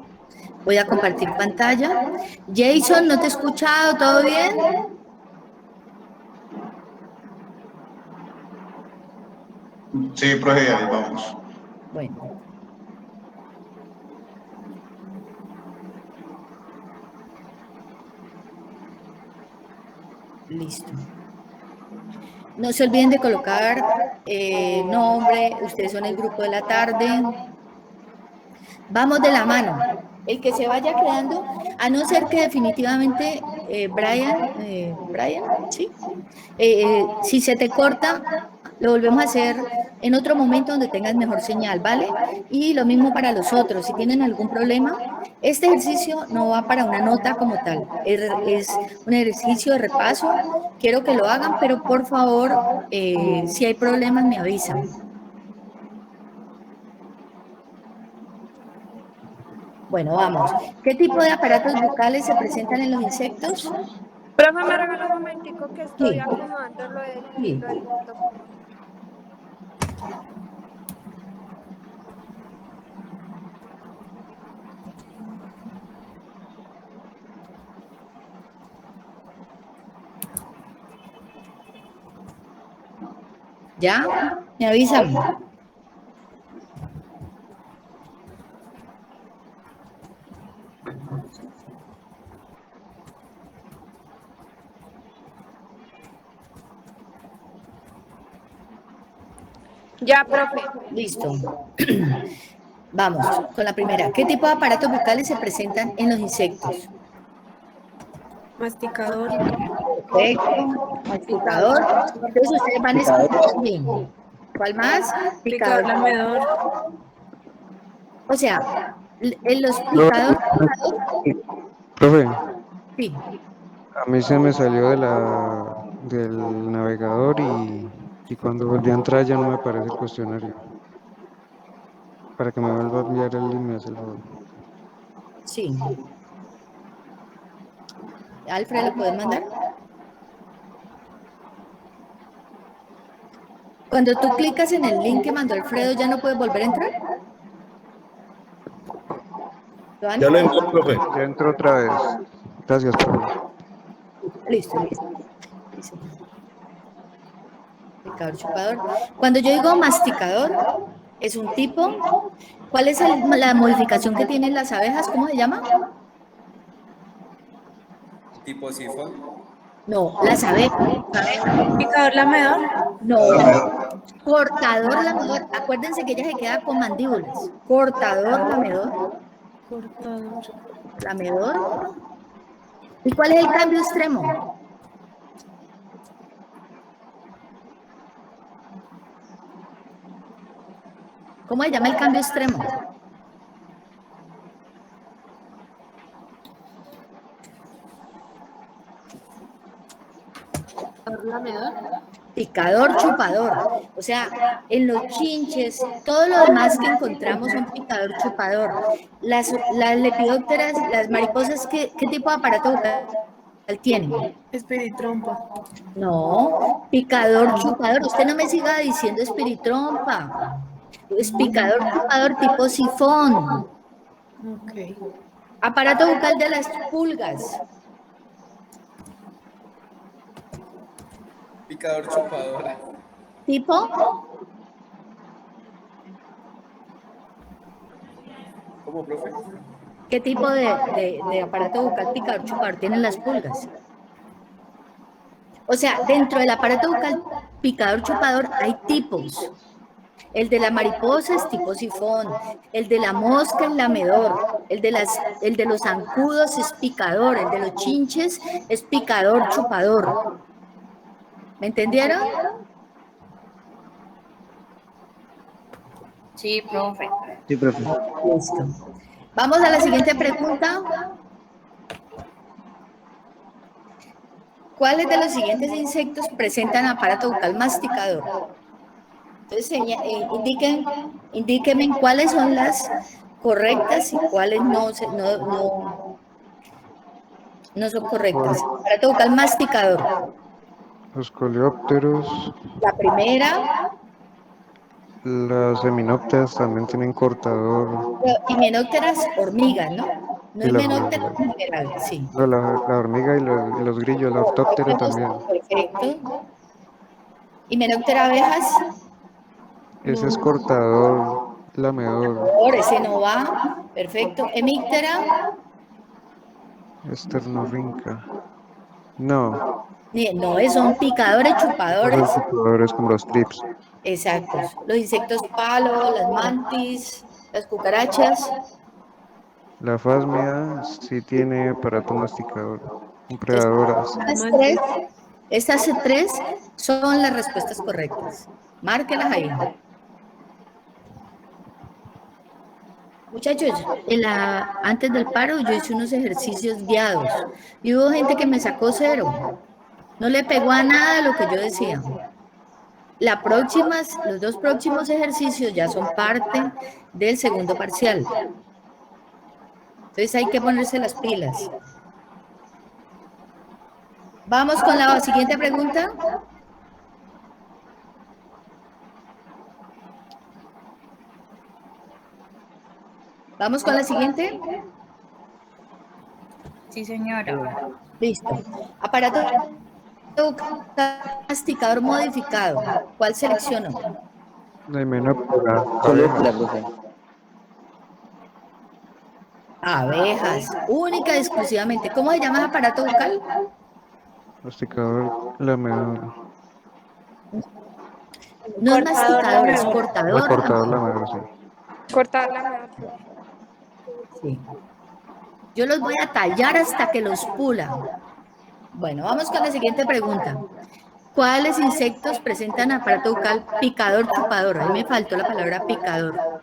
Voy a compartir pantalla. Jason, ¿no te he escuchado? ¿Todo bien?
Sí, profe, ahí vamos.
Bueno. Listo. No se olviden de colocar nombre, ustedes son el grupo de la tarde. Vamos de la mano. El que se vaya quedando, a no ser que definitivamente, Brian, ¿sí? Si se te corta, lo volvemos a hacer en otro momento donde tengas mejor señal, ¿vale? Y lo mismo para los otros, si tienen algún problema, este ejercicio no va para una nota como tal, es un ejercicio de repaso, quiero que lo hagan, pero por favor, si hay problemas me avisan. Bueno, vamos. ¿Qué tipo de aparatos bucales se presentan en los insectos?
Profe, me regala un momentico que estoy
Sí,
acomodando lo
sí.
del documento.
¿Ya? ¿Me avisan?
Ya, profe.
Listo. Vamos con la primera. ¿Qué tipo de aparatos bucales se presentan en los insectos?
Masticador,
Perfecto. Masticador. Entonces ustedes van a escuchar bien. ¿Cuál más? Picador.
lamedor.
O sea, en los picadores.
Profe,
Sí.
a mí se me salió del navegador y cuando volví a entrar ya no me aparece el cuestionario. Para que me vuelva a enviar el link, me hace el favor.
Sí. Alfred, ¿lo puedes mandar? Cuando tú clicas en el link que mandó Alfredo, ¿ya no puedes volver a entrar? ¿Giovanni?
Ya lo envió, profe.
Ya entró otra vez. Gracias, profe.
Listo. Picador, chupador. Cuando yo digo masticador, es un tipo. ¿Cuál es la modificación que tienen las abejas? ¿Cómo se llama?
Tipo sifón.
No, las abejas.
Picador lamedor.
No. Cortador lamedor. Acuérdense que ella se queda con mandíbulas. Cortador lamedor.
Cortador.
Lamedor. ¿Y cuál es el cambio extremo? ¿Cómo se llama el cambio extremo? Picador, chupador. O sea, en los chinches, todo lo demás que encontramos son picador, chupador. Las lepidópteras, las mariposas, ¿qué tipo de aparato bucal tienen?
Espiritrompa.
No, picador, chupador. Usted no me siga diciendo espiritrompa. Es picador, chupador tipo sifón.
Ok.
Aparato bucal de las pulgas.
Picador chupador.
¿Tipo?
¿Cómo, profe?
¿Qué tipo de aparato bucal picador chupador tienen las pulgas? O sea, dentro del aparato bucal picador chupador hay tipos. El de la mariposa es tipo sifón, el de la mosca es lamedor, el de los zancudos es picador, el de los chinches es picador chupador. ¿Me entendieron?
Sí, profe.
Sí, profe.
Listo. Vamos a la siguiente pregunta. ¿Cuáles de los siguientes insectos presentan aparato bucal masticador? Entonces, indíquenme cuáles son las correctas y cuáles no son correctas. Aparato bucal masticador.
Los coleópteros,
La primera,
las seminópteras también tienen cortador.
himenópteras, hormigas, ¿no? No
Y las
himenópteras
hormigas.
en general, sí.
No, la hormiga y los grillos, la ortóptera también.
Perfecto. Himenóptera abejas,
Ese es cortador, lamedor,
por ese no va. Perfecto. Hemíptera,
esternorrinca. No,
no, son picadores, chupadores.
esos chupadores como los trips.
Exacto. Los insectos palo, las mantis, las cucarachas.
La phasmia sí tiene aparato masticador. Predadoras.
Estas tres son las respuestas correctas. Márquelas ahí. Muchachos, antes del paro yo hice unos ejercicios guiados y hubo gente que me sacó 0. No le pegó a nada de lo que yo decía. Los 2 próximos ejercicios ya son parte del segundo parcial. Entonces hay que ponerse las pilas. Vamos con la siguiente pregunta. ¿Vamos con la siguiente?
Sí, señora.
Listo. Aparato masticador modificado. ¿Cuál selecciono?
La himenóptera.
Coleóptera, profe.
Abejas. Única y exclusivamente. ¿Cómo se llama ese aparato bucal?
Masticador, lamedor.
No es masticador, es cortador.
El cortador, lamedor, sí.
Cortar la mano.
Sí. Yo los voy a tallar hasta que los pula. Bueno, vamos con la siguiente pregunta. ¿Cuáles insectos presentan aparato bucal picador chupador? Ahí me faltó la palabra picador.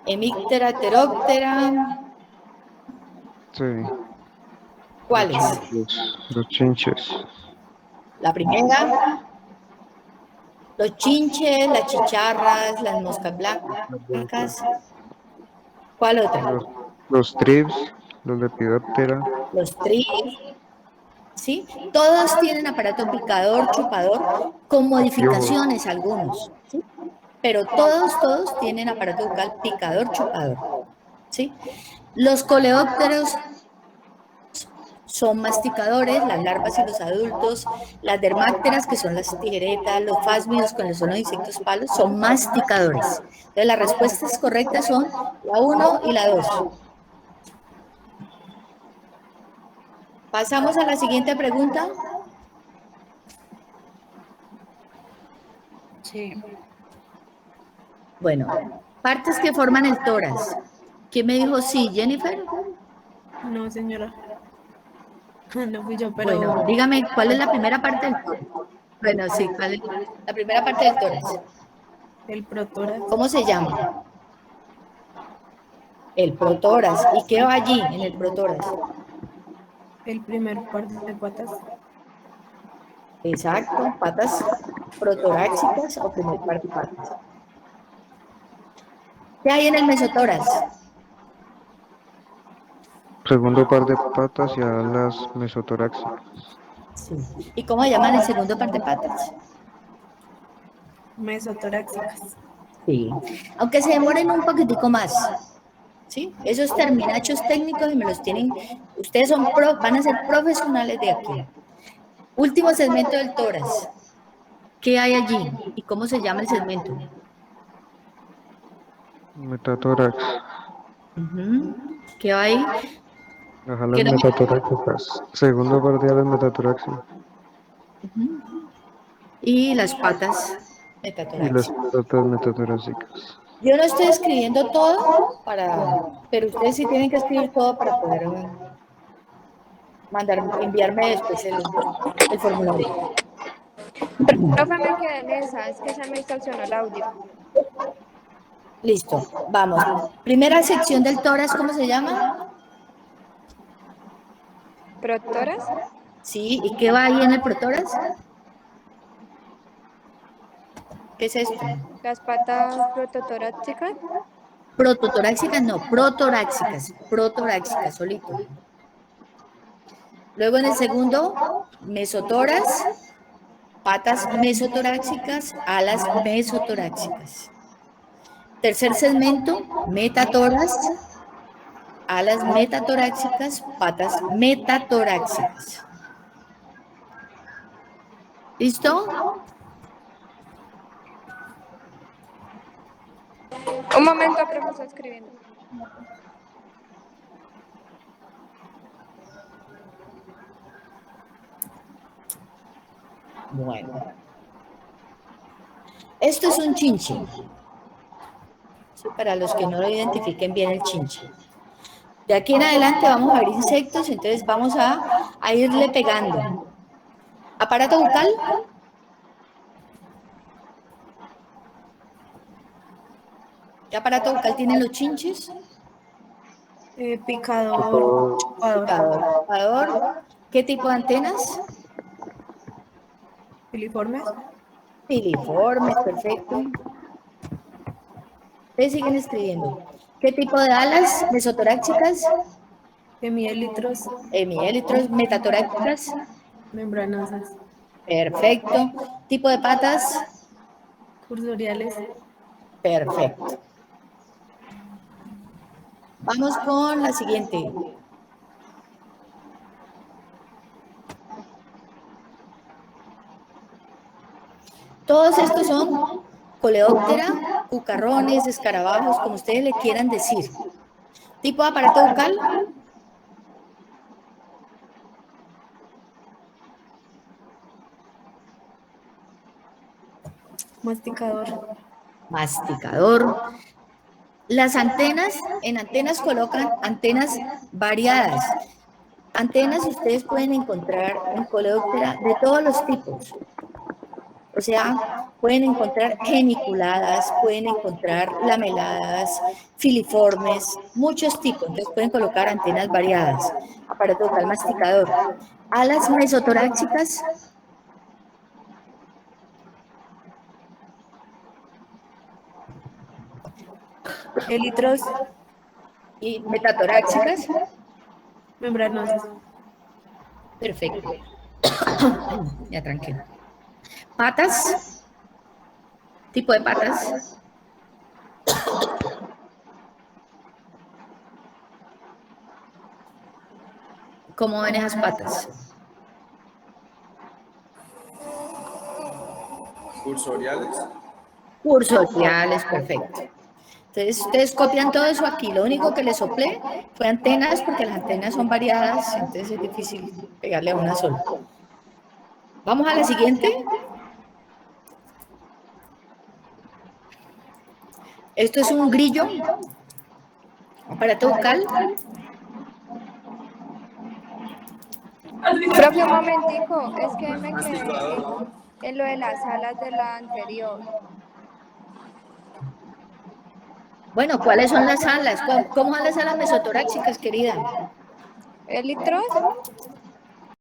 Hemíptera, pteróptera.
Sí.
¿Cuáles?
Los chinches.
La primera. Los chinches, las chicharras, las moscas blancas. ¿Cuál otra?
Los trips, los lepidóptera.
Los trips. ¿Sí? Todos tienen aparato picador, chupador, con modificaciones algunos. ¿Sí? Pero todos tienen aparato bucal picador, chupador. ¿sí? Los coleópteros son masticadores, las larvas y los adultos. Las dermápteras, que son las tijeretas, los fásmidos, que son los insectos palos, son masticadores. Entonces, las respuestas correctas son la 1 y la 2. Pasamos a la siguiente pregunta.
Sí.
Bueno, partes que forman el tórax. ¿Quién me dijo sí, Jennifer?
No, señora. No fui yo, pero...
Bueno, dígame, ¿cuál es la primera parte del tórax? Bueno, sí, ¿cuál es la primera parte del tórax?
El protórax.
¿Cómo se llama? El protórax. ¿Y qué va allí en el protórax?
El primer par de patas.
Exacto, patas protoráxicas o primer par de patas. ¿Qué hay en el mesotórax?
Segundo par de patas y alas mesotoráxicas.
Sí. ¿Y cómo llaman el segundo par de patas?
Mesotoráxicas.
Sí. Aunque se demoren un poquitico más. ¿Sí? Esos terminachos técnicos y me los tienen. Ustedes van a ser profesionales de aquí. Último segmento del tórax. ¿Qué hay allí? ¿Y cómo se llama el segmento?
Metatórax.
¿Qué hay?
Las alas metatoráxicas. Segundo par de alas metatoráxicas.
Y las patas
Y las
metatoráxicas.
patas metatoráxicas.
Yo no estoy escribiendo todo pero ustedes sí tienen que escribir todo para poder enviarme después el formulario.
Profe, me quedé en esa, es que se me estacionó el audio.
Listo, vamos. Primera sección del tórax, ¿cómo se llama?
¿Protoras?
Sí, ¿y qué va ahí en el protórax? ¿Qué es esto?
Las patas prototorácicas.
Prototoráxicas, no, protoráxicas, solito. Luego en el segundo, mesotórax, patas mesotoráxicas, alas mesotoráxicas. Tercer segmento, metatórax, alas metatoráxicas, patas metatoráxicas. ¿Listo?
Un momento, profe, estoy escribiendo.
Bueno. Esto es un chinche. Sí, para los que no lo identifiquen bien el chinche. De aquí en adelante vamos a ver insectos, entonces vamos a irle pegando. ¿Aparato bucal? ¿Qué aparato bucal tienen los chinches?
Picador.
Chupador. ¿Qué tipo de antenas?
Filiformes.
Filiformes, perfecto. Ustedes siguen escribiendo. ¿Qué tipo de alas? Mesotoráxicas.
Hemiélitros.
Hemiélitros, metatoráxicas.
Membranosas.
Perfecto. ¿Tipo de patas?
Cursoriales.
Perfecto. Vamos con la siguiente. Todos estos son coleóptera, cucarrones, escarabajos, como ustedes le quieran decir. ¿Tipo de aparato bucal?
Masticador.
Masticador. Las antenas, en antenas colocan antenas variadas. Antenas ustedes pueden encontrar en coleóptera de todos los tipos. O sea, pueden encontrar geniculadas, pueden encontrar lameladas, filiformes, muchos tipos. Entonces pueden colocar antenas variadas. Aparato bucal masticador. Alas mesotoráxicas.
Élitros.
Y metatoráxicas.
Membranosas.
Perfecto. Ya tranquilo. Patas. Tipo de patas. ¿Cómo ven esas patas?
Cursoriales.
Cursoriales, perfecto. Entonces, ustedes copian todo eso aquí. Lo único que les soplé fue antenas, porque las antenas son variadas, entonces es difícil pegarle a una sola. Vamos a la siguiente. Esto es un grillo, aparato vocal.
Profe, un momentico, es que me quedé en lo de las alas de la anterior.
Bueno, ¿cuáles son las alas? ¿Cómo son las alas mesotorácicas, querida?
¿Elitros?